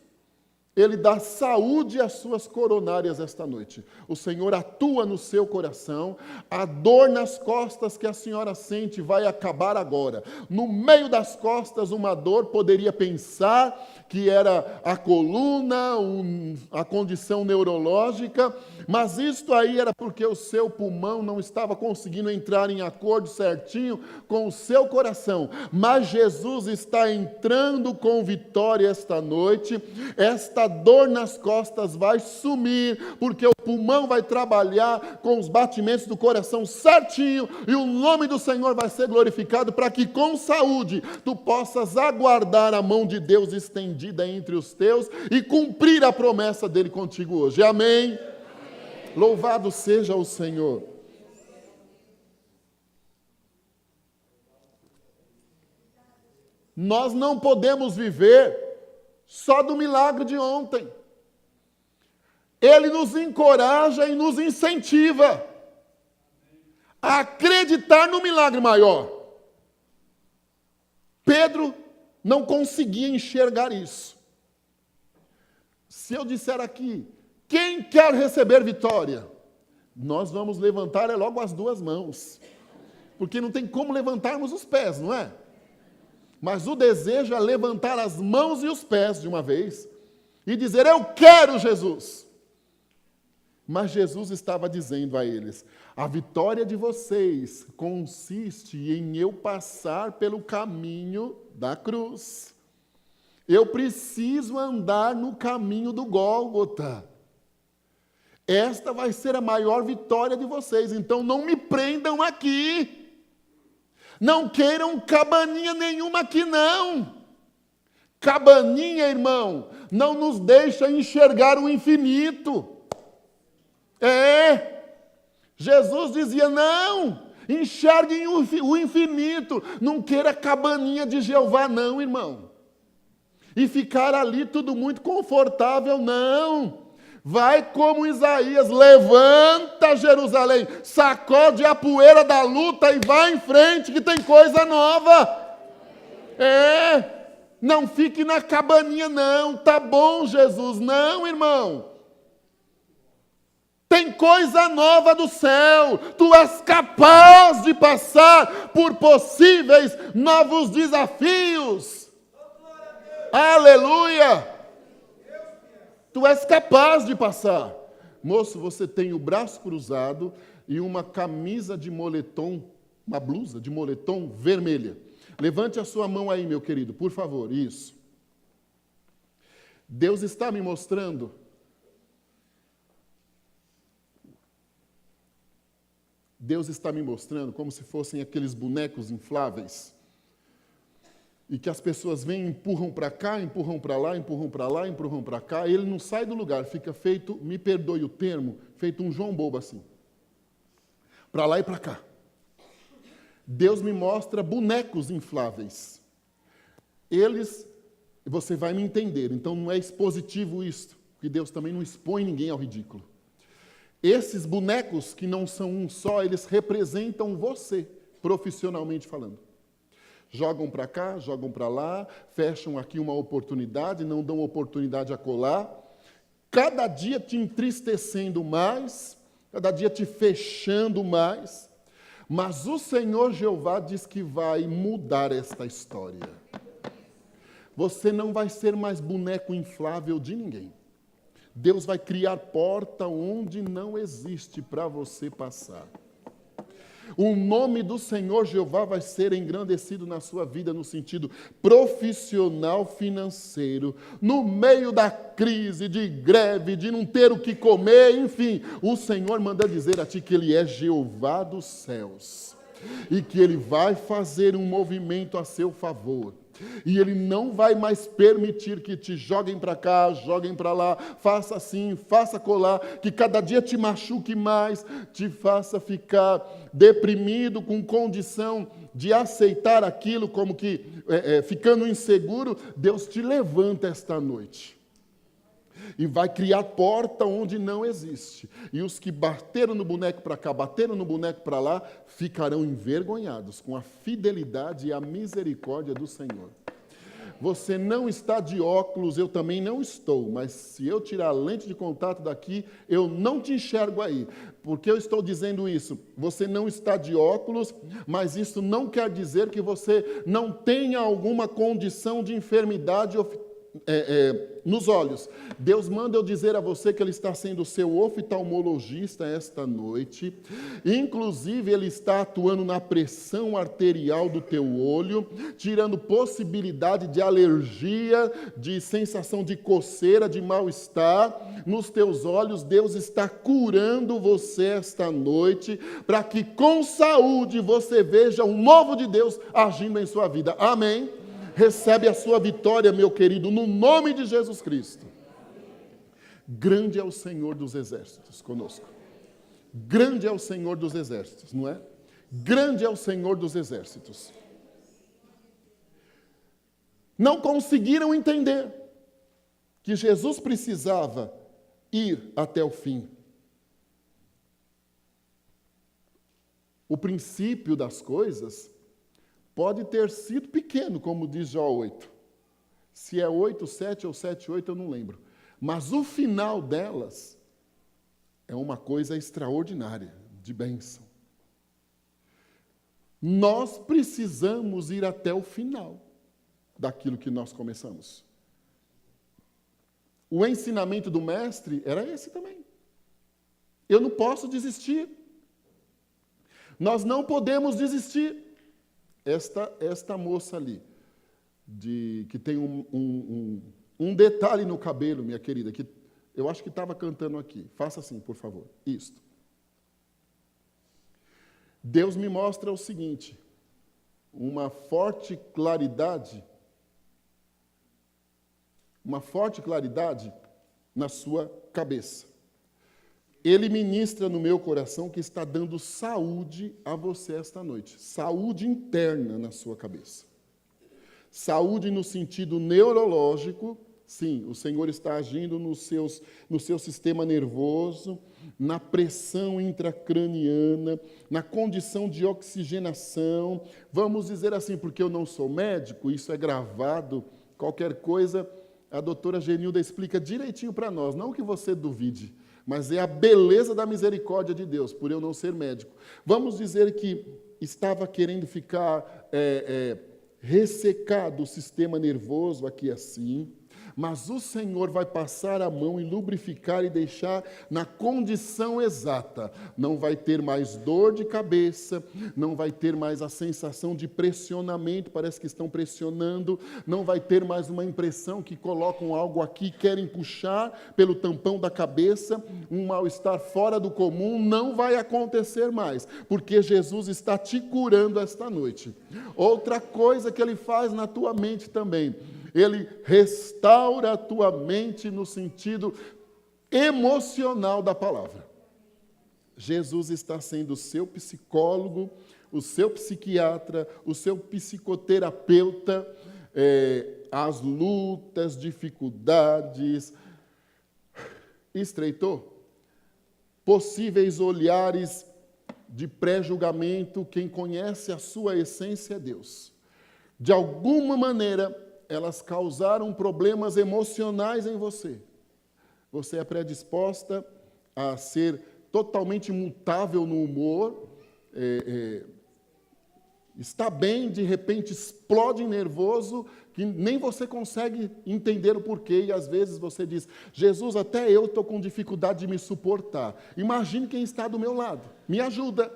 S1: Ele dá saúde às suas coronárias esta noite. O Senhor atua no seu coração. A dor nas costas que a senhora sente vai acabar agora. No meio das costas, uma dor, poderia pensar que era a coluna, a condição neurológica, mas isto aí era porque o seu pulmão não estava conseguindo entrar em acordo certinho com o seu coração. Mas Jesus está entrando com vitória esta noite. Esta dor nas costas vai sumir, porque o pulmão vai trabalhar com os batimentos do coração certinho, e o nome do Senhor vai ser glorificado, para que com saúde tu possas aguardar a mão de Deus estendida entre os teus e cumprir a promessa dele contigo hoje. Amém? Amém. Louvado seja o Senhor. Nós não podemos viver só do milagre de ontem. Ele nos encoraja e nos incentiva a acreditar no milagre maior. Pedro não conseguia enxergar isso. Se eu disser aqui, quem quer receber vitória? Nós vamos levantar logo as duas mãos. Porque não tem como levantarmos os pés, não é? Mas o desejo é levantar as mãos e os pés de uma vez e dizer, eu quero Jesus. Mas Jesus estava dizendo a eles, a vitória de vocês consiste em eu passar pelo caminho da cruz. Eu preciso andar no caminho do Gólgota. Esta vai ser a maior vitória de vocês, então não me prendam aqui. Não queiram cabaninha nenhuma aqui, não. Cabaninha, irmão, não nos deixa enxergar o infinito. Jesus dizia, não, enxerguem o infinito, não queira cabaninha de Jeová não, irmão. E ficar ali tudo muito confortável, não. Vai como Isaías, levanta Jerusalém, sacode a poeira da luta e vai em frente que tem coisa nova. Não fique na cabaninha não, tá bom Jesus, não irmão. Tem coisa nova do céu, tu és capaz de passar por possíveis novos desafios. Aleluia! Tu és capaz de passar. Moço, você tem o braço cruzado e uma camisa de moletom, uma blusa de moletom vermelha. Levante a sua mão aí, meu querido, por favor, isso. Deus está me mostrando como se fossem aqueles bonecos infláveis. E que as pessoas vêm e empurram para cá, empurram para lá, empurram para lá, empurram para cá. Ele não sai do lugar, fica feito, me perdoe o termo, feito um João Bobo assim. Para lá e para cá. Deus me mostra bonecos infláveis. Eles, você vai me entender, então não é expositivo isto, porque Deus também não expõe ninguém ao ridículo. Esses bonecos que não são um só, eles representam você, profissionalmente falando. Jogam para cá, jogam para lá, fecham aqui uma oportunidade, não dão oportunidade a colar. Cada dia te entristecendo mais, cada dia te fechando mais. Mas o Senhor Jeová diz que vai mudar esta história. Você não vai ser mais boneco inflável de ninguém. Deus vai criar porta onde não existe para você passar. O nome do Senhor Jeová vai ser engrandecido na sua vida no sentido profissional, financeiro, no meio da crise, de greve, de não ter o que comer, enfim. O Senhor manda dizer a ti que Ele é Jeová dos céus e que Ele vai fazer um movimento a seu favor. E Ele não vai mais permitir que te joguem para cá, joguem para lá, faça assim, faça colar, que cada dia te machuque mais, te faça ficar deprimido, com condição de aceitar aquilo como que ficando inseguro. Deus te levanta esta noite e vai criar porta onde não existe. E os que bateram no boneco para cá, bateram no boneco para lá, ficarão envergonhados com a fidelidade e a misericórdia do Senhor. você não está de óculos, eu também não estou, mas se eu tirar a lente de contato daqui, eu não te enxergo aí. Por que eu estou dizendo isso? Você não está de óculos, mas isso não quer dizer que você não tenha alguma condição de enfermidade nos olhos. Deus manda eu dizer a você que Ele está sendo seu oftalmologista esta noite. Inclusive, Ele está atuando na pressão arterial do teu olho, tirando possibilidade de alergia, de sensação de coceira, de mal-estar nos teus olhos. Deus está curando você esta noite, para que com saúde você veja o novo de Deus agindo em sua vida. Amém? Recebe a sua vitória, meu querido, no nome de Jesus Cristo. Grande é o Senhor dos exércitos conosco. Grande é o Senhor dos exércitos, não é? Grande é o Senhor dos exércitos. Não conseguiram entender que Jesus precisava ir até o fim. O princípio das coisas pode ter sido pequeno, como diz Jó 8. Se é 8, 7 ou 7, 8, eu não lembro. Mas o final delas é uma coisa extraordinária, de bênção. Nós precisamos ir até o final daquilo que nós começamos. O ensinamento do mestre era esse também. Eu não posso desistir. Nós não podemos desistir. Esta moça ali, que tem um detalhe no cabelo, minha querida, que eu acho que estava cantando aqui. Faça assim, por favor. Isto. Deus me mostra o seguinte, uma forte claridade na sua cabeça. Ele ministra no meu coração que está dando saúde a você esta noite. Saúde interna na sua cabeça. Saúde no sentido neurológico. Sim, o Senhor está agindo no seu sistema nervoso, na pressão intracraniana, na condição de oxigenação. Vamos dizer assim, porque eu não sou médico, isso é gravado, qualquer coisa, a doutora Genilda explica direitinho para nós, não que você duvide, mas é a beleza da misericórdia de Deus, por eu não ser médico. Vamos dizer que estava querendo ficar ressecado o sistema nervoso aqui assim, mas o Senhor vai passar a mão e lubrificar e deixar na condição exata. Não vai ter mais dor de cabeça, não vai ter mais a sensação de pressionamento, parece que estão pressionando, não vai ter mais uma impressão que colocam algo aqui e querem puxar pelo tampão da cabeça, um mal-estar fora do comum, não vai acontecer mais, porque Jesus está te curando esta noite. Outra coisa que Ele faz na tua mente também, Ele restaura a tua mente no sentido emocional da palavra. Jesus está sendo o seu psicólogo, o seu psiquiatra, o seu psicoterapeuta, as lutas, dificuldades, estreitou, possíveis olhares de pré-julgamento, quem conhece a sua essência é Deus. De alguma maneira, elas causaram problemas emocionais em você. Você é predisposta a ser totalmente mutável no humor, está bem, de repente explode nervoso, que nem você consegue entender o porquê, e às vezes você diz, Jesus, até eu estou com dificuldade de me suportar. Imagine quem está do meu lado, me ajuda.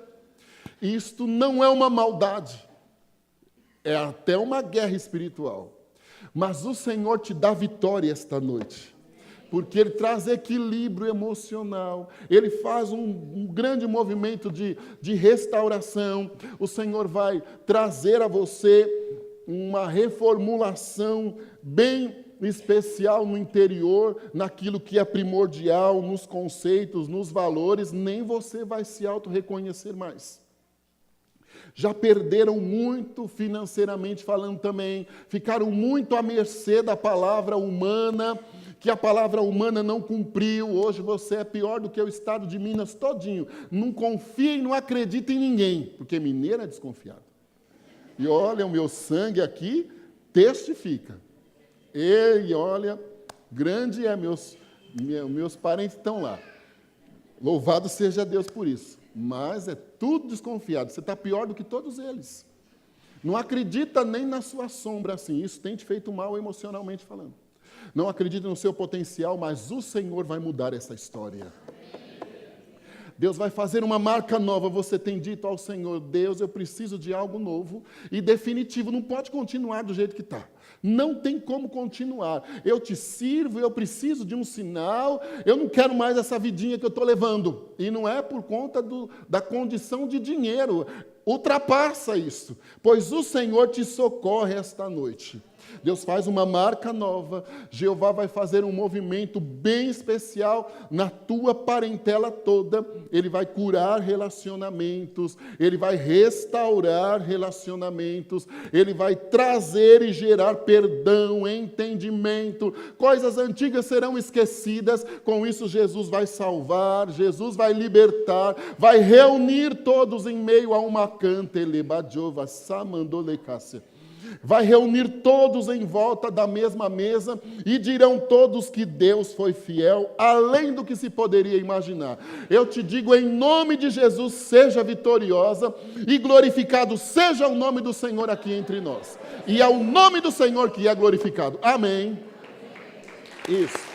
S1: Isto não é uma maldade, é até uma guerra espiritual. Mas o Senhor te dá vitória esta noite, porque Ele traz equilíbrio emocional, Ele faz um grande movimento de restauração. O Senhor vai trazer a você uma reformulação bem especial no interior, naquilo que é primordial, nos conceitos, nos valores, nem você vai se auto-reconhecer mais. Já perderam muito financeiramente falando também, ficaram muito à mercê da palavra humana, que a palavra humana não cumpriu. Hoje você é pior do que o estado de Minas todinho. Não confia e não acredita em ninguém, porque mineiro é desconfiado. E olha, o meu sangue aqui testifica. Ei, olha, grande é meus parentes estão lá. Louvado seja Deus por isso. Mas é tudo desconfiado. Você está pior do que todos eles. Não acredita nem na sua sombra assim. Isso tem te feito mal emocionalmente falando. Não acredita no seu potencial, mas o Senhor vai mudar essa história. Deus vai fazer uma marca nova. Você tem dito ao Senhor: Deus, eu preciso de algo novo e definitivo. Não pode continuar do jeito que está. Não tem como continuar. Eu te sirvo, eu preciso de um sinal. Eu não quero mais essa vidinha que eu estou levando. E não é por conta da condição de dinheiro. Ultrapassa isso. Pois o Senhor te socorre esta noite. Deus faz uma marca nova. Jeová vai fazer um movimento bem especial na tua parentela toda. Ele vai curar relacionamentos. Ele vai restaurar relacionamentos. Ele vai trazer e gerar perdão, entendimento. Coisas antigas serão esquecidas. Com isso, Jesus vai salvar. Jesus vai libertar. Vai reunir todos em meio a uma canta. Elebadiova, Samandolecácia. Vai reunir todos em volta da mesma mesa e dirão todos que Deus foi fiel, além do que se poderia imaginar. Eu te digo, em nome de Jesus, seja vitoriosa e glorificado seja o nome do Senhor aqui entre nós. E é o nome do Senhor que é glorificado. Amém. Isso.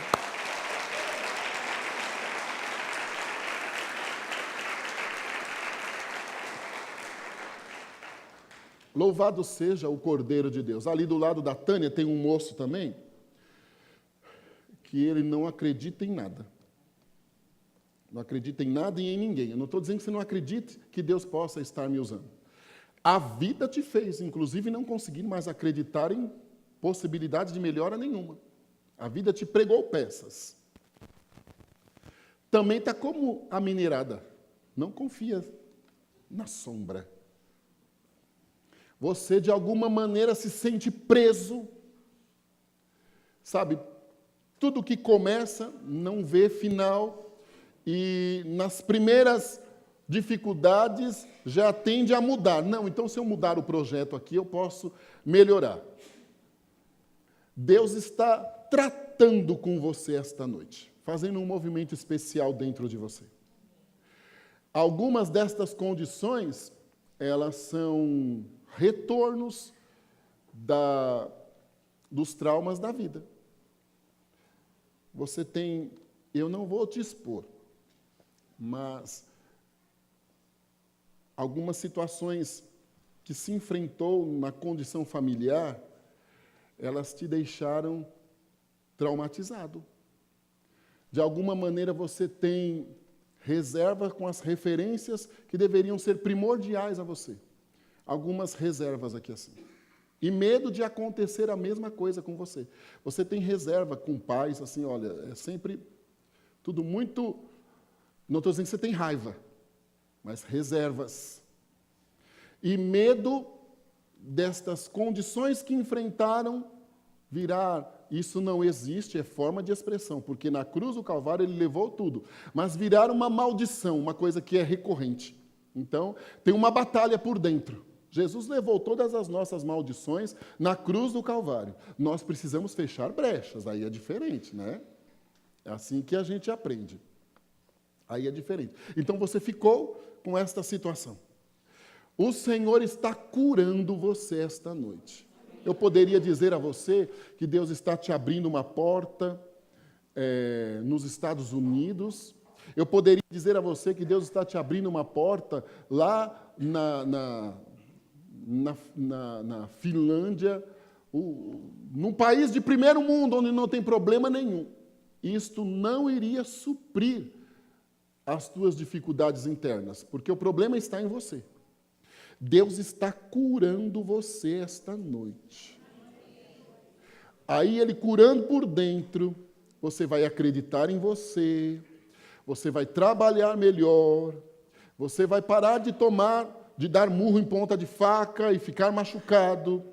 S1: Louvado seja o Cordeiro de Deus. Ali do lado da Tânia tem um moço também, que ele não acredita em nada. Não acredita em nada e em ninguém. Eu não estou dizendo que você não acredite que Deus possa estar me usando. A vida te fez, inclusive, não conseguir mais acreditar em possibilidade de melhora nenhuma. A vida te pregou peças. Também está como a minerada. Não confia na sombra. Você, de alguma maneira, se sente preso. Sabe, tudo que começa não vê final. E nas primeiras dificuldades já tende a mudar. Não, então se eu mudar o projeto aqui, eu posso melhorar. Deus está tratando com você esta noite, fazendo um movimento especial dentro de você. Algumas destas condições, elas são retornos dos traumas da vida. Você tem, eu não vou te expor, mas algumas situações que se enfrentou na condição familiar, elas te deixaram traumatizado. De alguma maneira você tem reserva com as referências que deveriam ser primordiais a você. Algumas reservas aqui assim. E medo de acontecer a mesma coisa com você. Você tem reserva com pais, assim, olha, é sempre tudo muito... Não estou dizendo que você tem raiva, mas reservas. E medo destas condições que enfrentaram virar, isso não existe, é forma de expressão, porque na cruz do Calvário ele levou tudo, mas virar uma maldição, uma coisa que é recorrente. Então, tem uma batalha por dentro. Jesus levou todas as nossas maldições na cruz do Calvário. Nós precisamos fechar brechas, aí é diferente, né? É assim que a gente aprende. Aí é diferente. Então você ficou com esta situação. O Senhor está curando você esta noite. Eu poderia dizer a você que Deus está te abrindo uma porta nos Estados Unidos. Eu poderia dizer a você que Deus está te abrindo uma porta lá na Finlândia, num país de primeiro mundo, onde não tem problema nenhum. Isto não iria suprir as tuas dificuldades internas, porque o problema está em você. Deus está curando você esta noite. Aí Ele curando por dentro, você vai acreditar em você, você vai trabalhar melhor, você vai parar de dar murro em ponta de faca e ficar machucado,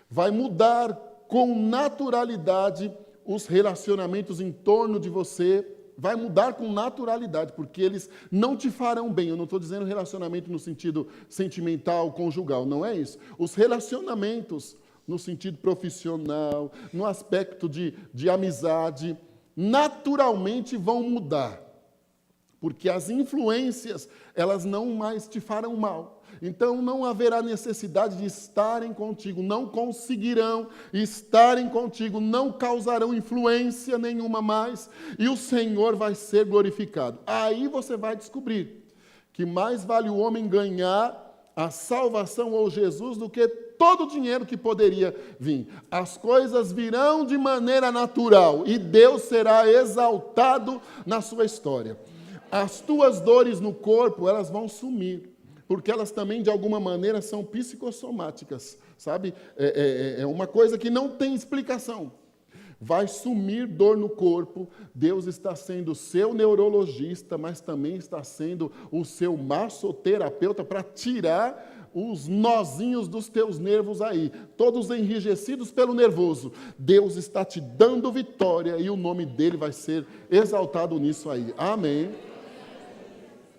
S1: vai mudar com naturalidade os relacionamentos em torno de você, vai mudar com naturalidade, porque eles não te farão bem. Eu não estou dizendo relacionamento no sentido sentimental, conjugal, não é isso. Os relacionamentos no sentido profissional, no aspecto de amizade, naturalmente vão mudar. Porque as influências, elas não mais te farão mal. Então não haverá necessidade de estarem contigo, não conseguirão estarem contigo, não causarão influência nenhuma mais, e o Senhor vai ser glorificado. Aí você vai descobrir que mais vale o homem ganhar a salvação ou Jesus do que todo o dinheiro que poderia vir. As coisas virão de maneira natural e Deus será exaltado na sua história. As tuas dores no corpo, elas vão sumir, porque elas também, de alguma maneira, são psicossomáticas, sabe? É uma coisa que não tem explicação. Vai sumir dor no corpo, Deus está sendo o seu neurologista, mas também está sendo o seu massoterapeuta para tirar os nozinhos dos teus nervos aí, todos enrijecidos pelo nervoso. Deus está te dando vitória e o nome dele vai ser exaltado nisso aí. Amém?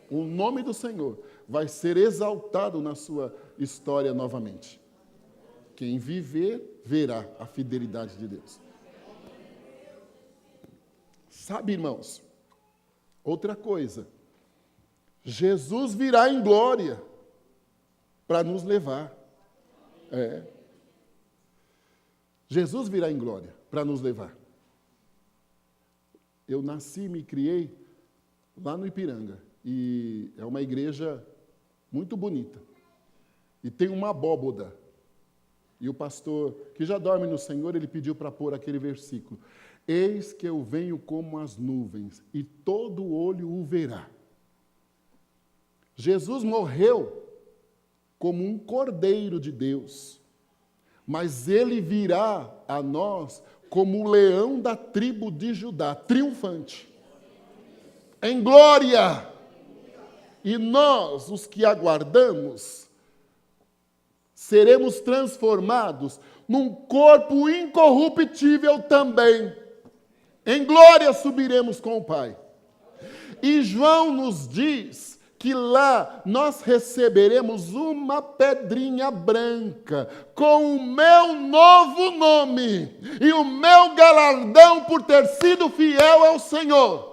S1: O nome do Senhor vai ser exaltado na sua história novamente. Quem viver, verá a fidelidade de Deus. Sabe, irmãos, outra coisa, Jesus virá em glória para nos levar. Jesus virá em glória para nos levar. Eu nasci e me criei lá no Ipiranga, e é uma igreja muito bonita, e tem uma abóboda, e o pastor, que já dorme no Senhor, ele pediu para pôr aquele versículo: eis que eu venho como as nuvens, e todo olho o verá. Jesus morreu como um cordeiro de Deus, mas ele virá a nós como o leão da tribo de Judá, triunfante, em glória. E nós, os que aguardamos, seremos transformados num corpo incorruptível também. Em glória subiremos com o Pai. E João nos diz que lá nós receberemos uma pedrinha branca com o meu novo nome e o meu galardão por ter sido fiel ao Senhor.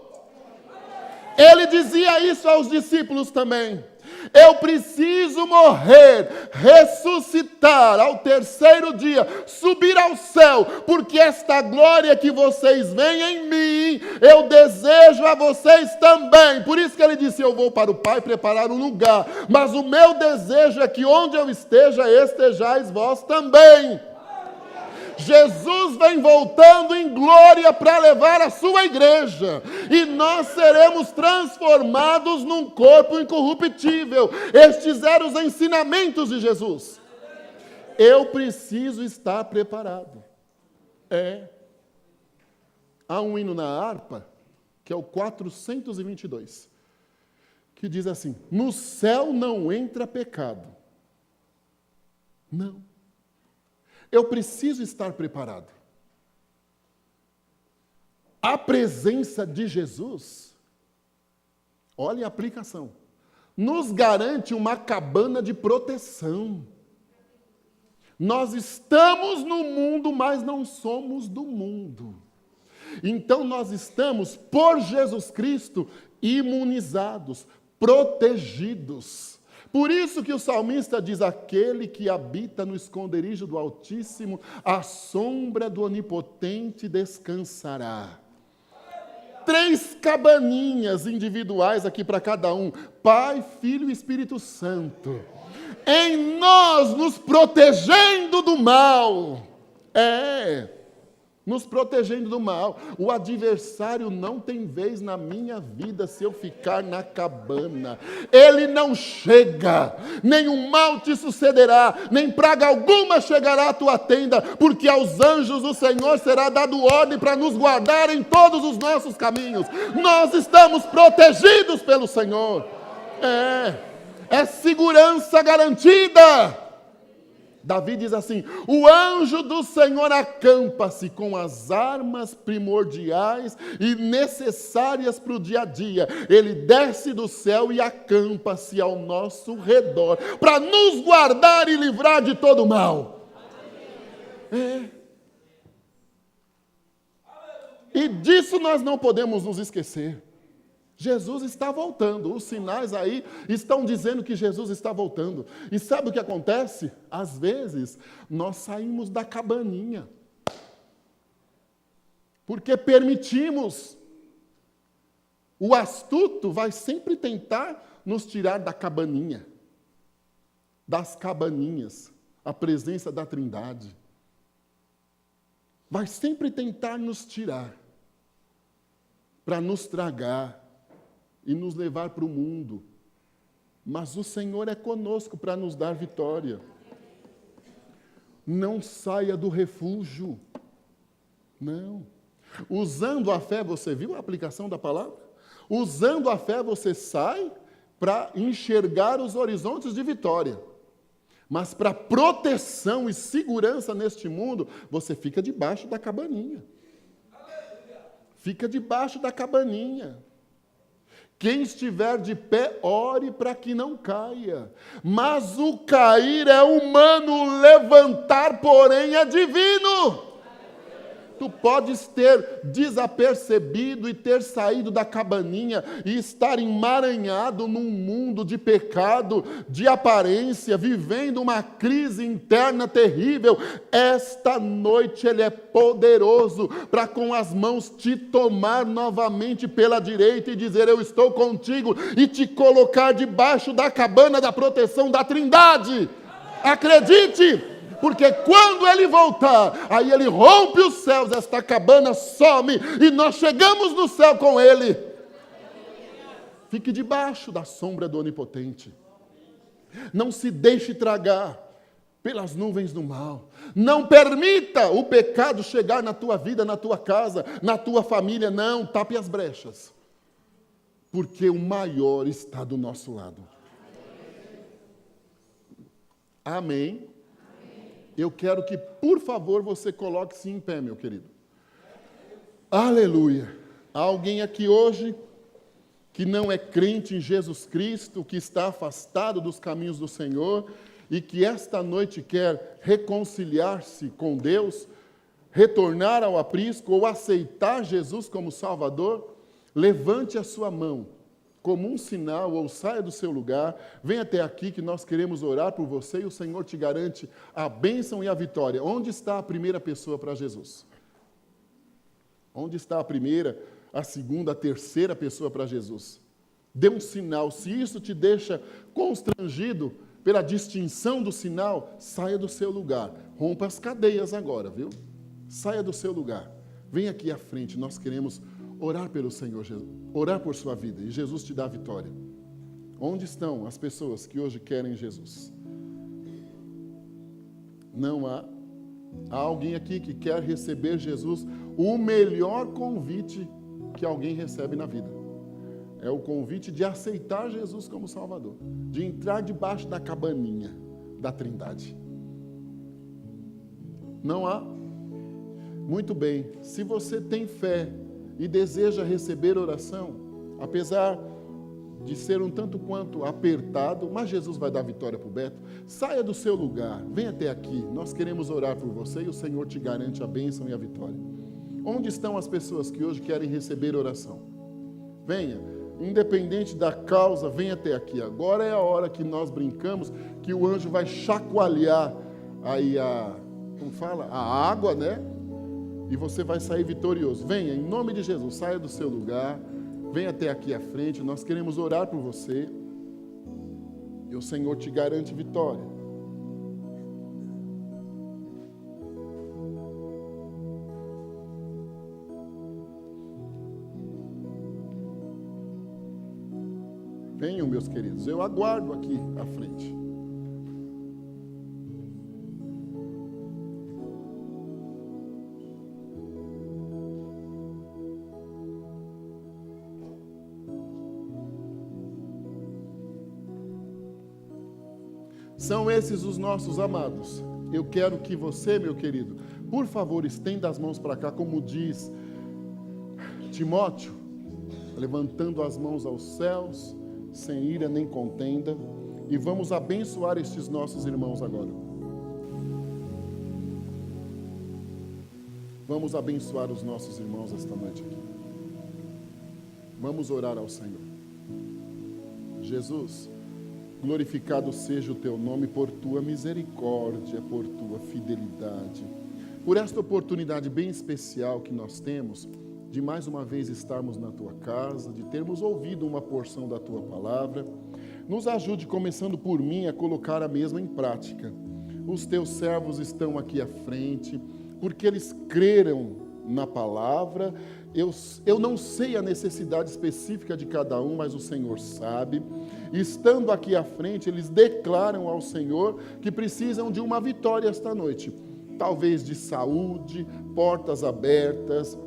S1: Ele dizia isso aos discípulos também. Eu preciso morrer, ressuscitar ao terceiro dia, subir ao céu, porque esta glória que vocês veem em mim, eu desejo a vocês também. Por isso que ele disse: eu vou para o Pai preparar um lugar, mas o meu desejo é que onde eu esteja, estejais vós também. Jesus vem voltando em glória para levar a sua igreja, e nós seremos transformados num corpo incorruptível. Estes eram os ensinamentos de Jesus. Eu preciso estar preparado. Há um hino na harpa, que é o 422, que diz assim: no céu não entra pecado. Não. Eu preciso estar preparado. A presença de Jesus, olha a aplicação, nos garante uma cabana de proteção. Nós estamos no mundo, mas não somos do mundo. Então nós estamos, por Jesus Cristo, imunizados, protegidos. Por isso que o salmista diz: aquele que habita no esconderijo do Altíssimo, à sombra do Onipotente descansará. 3 cabaninhas individuais aqui para cada um: Pai, Filho e Espírito Santo. Em nós, nos protegendo do mal. Nos protegendo do mal. O adversário não tem vez na minha vida se eu ficar na cabana. Ele não chega, nenhum mal te sucederá, nem praga alguma chegará à tua tenda, porque aos anjos do Senhor será dado ordem para nos guardar em todos os nossos caminhos. Nós estamos protegidos pelo Senhor. É segurança garantida. Davi diz assim: o anjo do Senhor acampa-se com as armas primordiais e necessárias para o dia a dia. Ele desce do céu e acampa-se ao nosso redor, para nos guardar e livrar de todo mal. É. E disso nós não podemos nos esquecer. Jesus está voltando. Os sinais aí estão dizendo que Jesus está voltando. E sabe o que acontece? Às vezes, nós saímos da cabaninha. Porque permitimos. O astuto vai sempre tentar nos tirar da cabaninha. Das cabaninhas. A presença da Trindade. Vai sempre tentar nos tirar. Para nos tragar. E nos levar para o mundo. Mas o Senhor é conosco para nos dar vitória. Não saia do refúgio. Não. Usando a fé, você viu a aplicação da palavra? Usando a fé, você sai para enxergar os horizontes de vitória. Mas para proteção e segurança neste mundo, você fica debaixo da cabaninha. Fica debaixo da cabaninha. Quem estiver de pé, ore para que não caia. Mas o cair é humano, levantar, porém, é divino. Tu podes ter desapercebido e ter saído da cabaninha e estar emaranhado num mundo de pecado, de aparência, vivendo uma crise interna terrível. Esta noite Ele é poderoso para com as mãos te tomar novamente pela direita e dizer: eu estou contigo, e te colocar debaixo da cabana da proteção da Trindade. Acredite! Porque quando Ele voltar, aí Ele rompe os céus, esta cabana some, e nós chegamos no céu com Ele. Fique debaixo da sombra do Onipotente. Não se deixe tragar pelas nuvens do mal. Não permita o pecado chegar na tua vida, na tua casa, na tua família. Não, tape as brechas. Porque o maior está do nosso lado. Amém. Eu quero que, por favor, você coloque-se em pé, meu querido. Aleluia. Há alguém aqui hoje que não é crente em Jesus Cristo, que está afastado dos caminhos do Senhor e que esta noite quer reconciliar-se com Deus, retornar ao aprisco ou aceitar Jesus como Salvador? Levante a sua mão como um sinal, ou saia do seu lugar, venha até aqui que nós queremos orar por você e o Senhor te garante a bênção e a vitória. Onde está a primeira pessoa para Jesus? Onde está a primeira, a segunda, a terceira pessoa para Jesus? Dê um sinal. Se isso te deixa constrangido pela distinção do sinal, saia do seu lugar. Rompa as cadeias agora, viu? Saia do seu lugar. Venha aqui à frente, nós queremos orar pelo Senhor Jesus, orar por sua vida, e Jesus te dá a vitória. Onde estão as pessoas que hoje querem Jesus? Não há. Há alguém aqui que quer receber Jesus, o melhor convite que alguém recebe na vida. É o convite de aceitar Jesus como Salvador, de entrar debaixo da cabaninha da Trindade. Não há? Muito bem. Se você tem fé e deseja receber oração, apesar de ser um tanto quanto apertado, mas Jesus vai dar vitória para o Beto, saia do seu lugar, venha até aqui, nós queremos orar por você e o Senhor te garante a bênção e a vitória. Onde estão as pessoas que hoje querem receber oração? Venha, independente da causa, venha até aqui. Agora é a hora que nós brincamos, que o anjo vai chacoalhar aí a água, né? E você vai sair vitorioso. Venha, em nome de Jesus, saia do seu lugar, venha até aqui à frente, nós queremos orar por você, e o Senhor te garante vitória. Venham, meus queridos, eu aguardo aqui à frente. São esses os nossos amados. Eu quero que você, meu querido, por favor, estenda as mãos para cá, como diz Timóteo, levantando as mãos aos céus, sem ira nem contenda, e vamos abençoar estes nossos irmãos agora. Vamos abençoar os nossos irmãos esta noite aqui. Vamos orar ao Senhor. Jesus, glorificado seja o teu nome por tua misericórdia, por tua fidelidade, por esta oportunidade bem especial que nós temos de mais uma vez estarmos na tua casa, de termos ouvido uma porção da tua palavra. Nos ajude, começando por mim, a colocar a mesma em prática. Os teus servos estão aqui à frente, porque eles creram na palavra. Eu não sei a necessidade específica de cada um, mas o Senhor sabe. Estando aqui à frente, eles declaram ao Senhor que precisam de uma vitória esta noite. Talvez de saúde, portas abertas,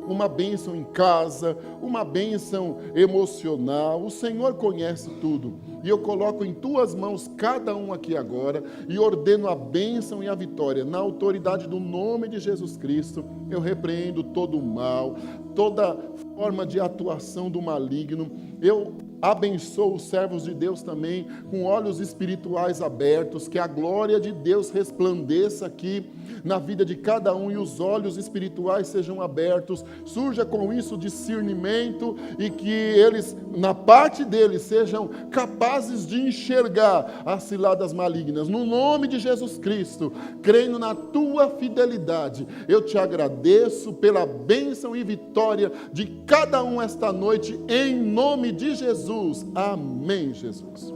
S1: uma bênção em casa, uma bênção emocional. O Senhor conhece tudo. E eu coloco em tuas mãos cada um aqui agora e ordeno a bênção e a vitória. Na autoridade do nome de Jesus Cristo, eu repreendo todo o mal, toda forma de atuação do maligno. Eu abençoo os servos de Deus também, com olhos espirituais abertos, que a glória de Deus resplandeça aqui na vida de cada um e os olhos espirituais sejam abertos, surja com isso discernimento e que eles, na parte deles, sejam capazes de enxergar as ciladas malignas. No nome de Jesus Cristo, crendo na tua fidelidade, eu te agradeço pela bênção e vitória de cada um esta noite, em nome de Jesus. Amém, Jesus.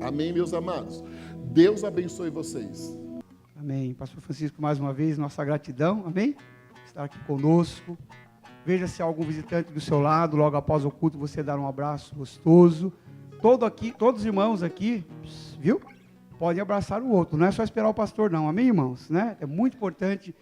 S1: Amém, meus amados. Deus abençoe vocês.
S2: Amém. Pastor Francisco, mais uma vez, nossa gratidão, amém? Estar aqui conosco. Veja se há algum visitante do seu lado, logo após o culto, você dar um abraço gostoso. Todos os irmãos aqui, viu? Podem abraçar o outro, não é só esperar o pastor não, amém, irmãos? Né? É muito importante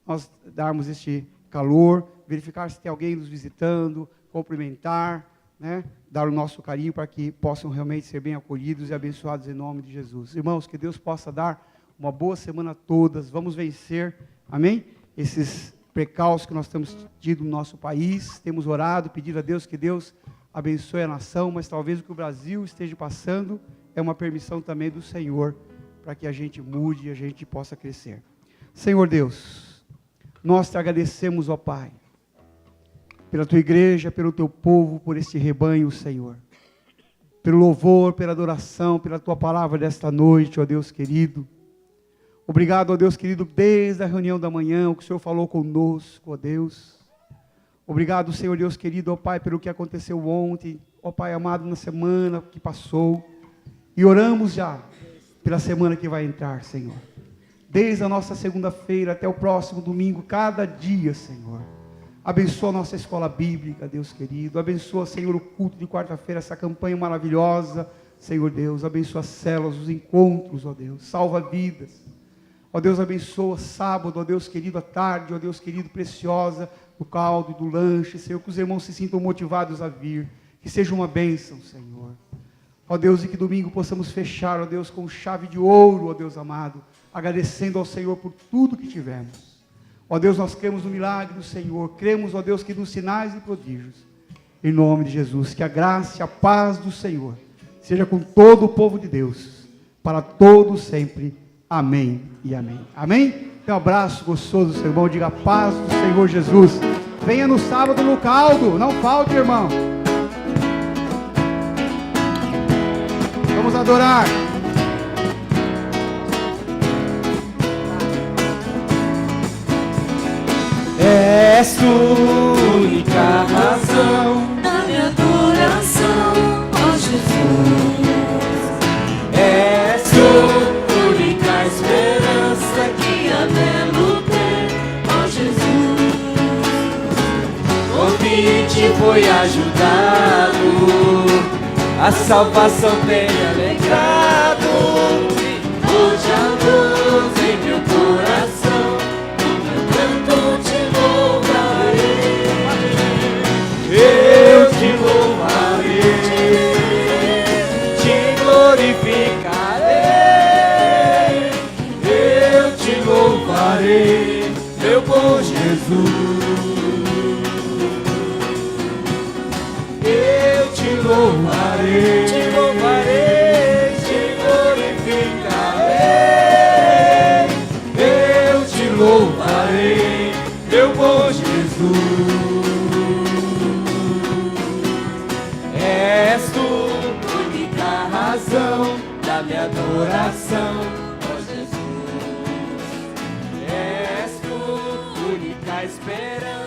S2: nós darmos este calor, verificar se tem alguém nos visitando, cumprimentar, né? Dar o nosso carinho para que possam realmente ser bem acolhidos e abençoados em nome de Jesus. Irmãos, que Deus possa dar uma boa semana a todas, vamos vencer, amém? Esses precalços que nós temos tido no nosso país, temos orado, pedido a Deus que Deus abençoe a nação, mas talvez o que o Brasil esteja passando é uma permissão também do Senhor, para que a gente mude e a gente possa crescer. Senhor Deus, nós te agradecemos, ó Pai, pela tua igreja, pelo teu povo, por este rebanho, Senhor, pelo louvor, pela adoração, pela tua palavra desta noite, ó Deus querido. Obrigado, ó Deus querido, desde a reunião da manhã, o que o Senhor falou conosco, ó Deus. Obrigado, Senhor Deus querido, ó Pai, pelo que aconteceu ontem, ó Pai amado, na semana que passou. E oramos já pela semana que vai entrar, Senhor. Desde a nossa segunda-feira até o próximo domingo, cada dia, Senhor. Abençoa a nossa escola bíblica, Deus querido. Abençoa, Senhor, o culto de quarta-feira, essa campanha maravilhosa, Senhor Deus. Abençoa as células, os encontros, ó Deus. Salva vidas. Ó Deus, abençoa sábado, ó Deus querido, à tarde, ó Deus querido, preciosa, do caldo, do lanche, Senhor, que os irmãos se sintam motivados a vir, que seja uma bênção, Senhor. Ó Deus, e que domingo possamos fechar, ó Deus, com chave de ouro, ó Deus amado, agradecendo ao Senhor por tudo que tivemos. Ó Deus, nós cremos no milagre do Senhor, cremos, ó Deus, que nos sinais e prodígios, em nome de Jesus, que a graça e a paz do Senhor seja com todo o povo de Deus, para todos sempre. Amém e amém. Amém? Um abraço gostoso, seu irmão. Diga a paz do Senhor Jesus. Venha no sábado no caldo. Não falte, irmão. Vamos adorar.
S3: És tu única razão da minha adoração, ó Jesus. És tu esperança que anelo ter, ó Jesus. Convite foi ajudado, a salvação tem alegrado. Hoje a luz em meu coração, no meu canto te louvarei. Eu te louvarei, te glorificarei. Louvarei, meu bom Jesus. Eu te louvarei, te glorificarei. dá-me adoração, ó Jesus. És tu, única esperança.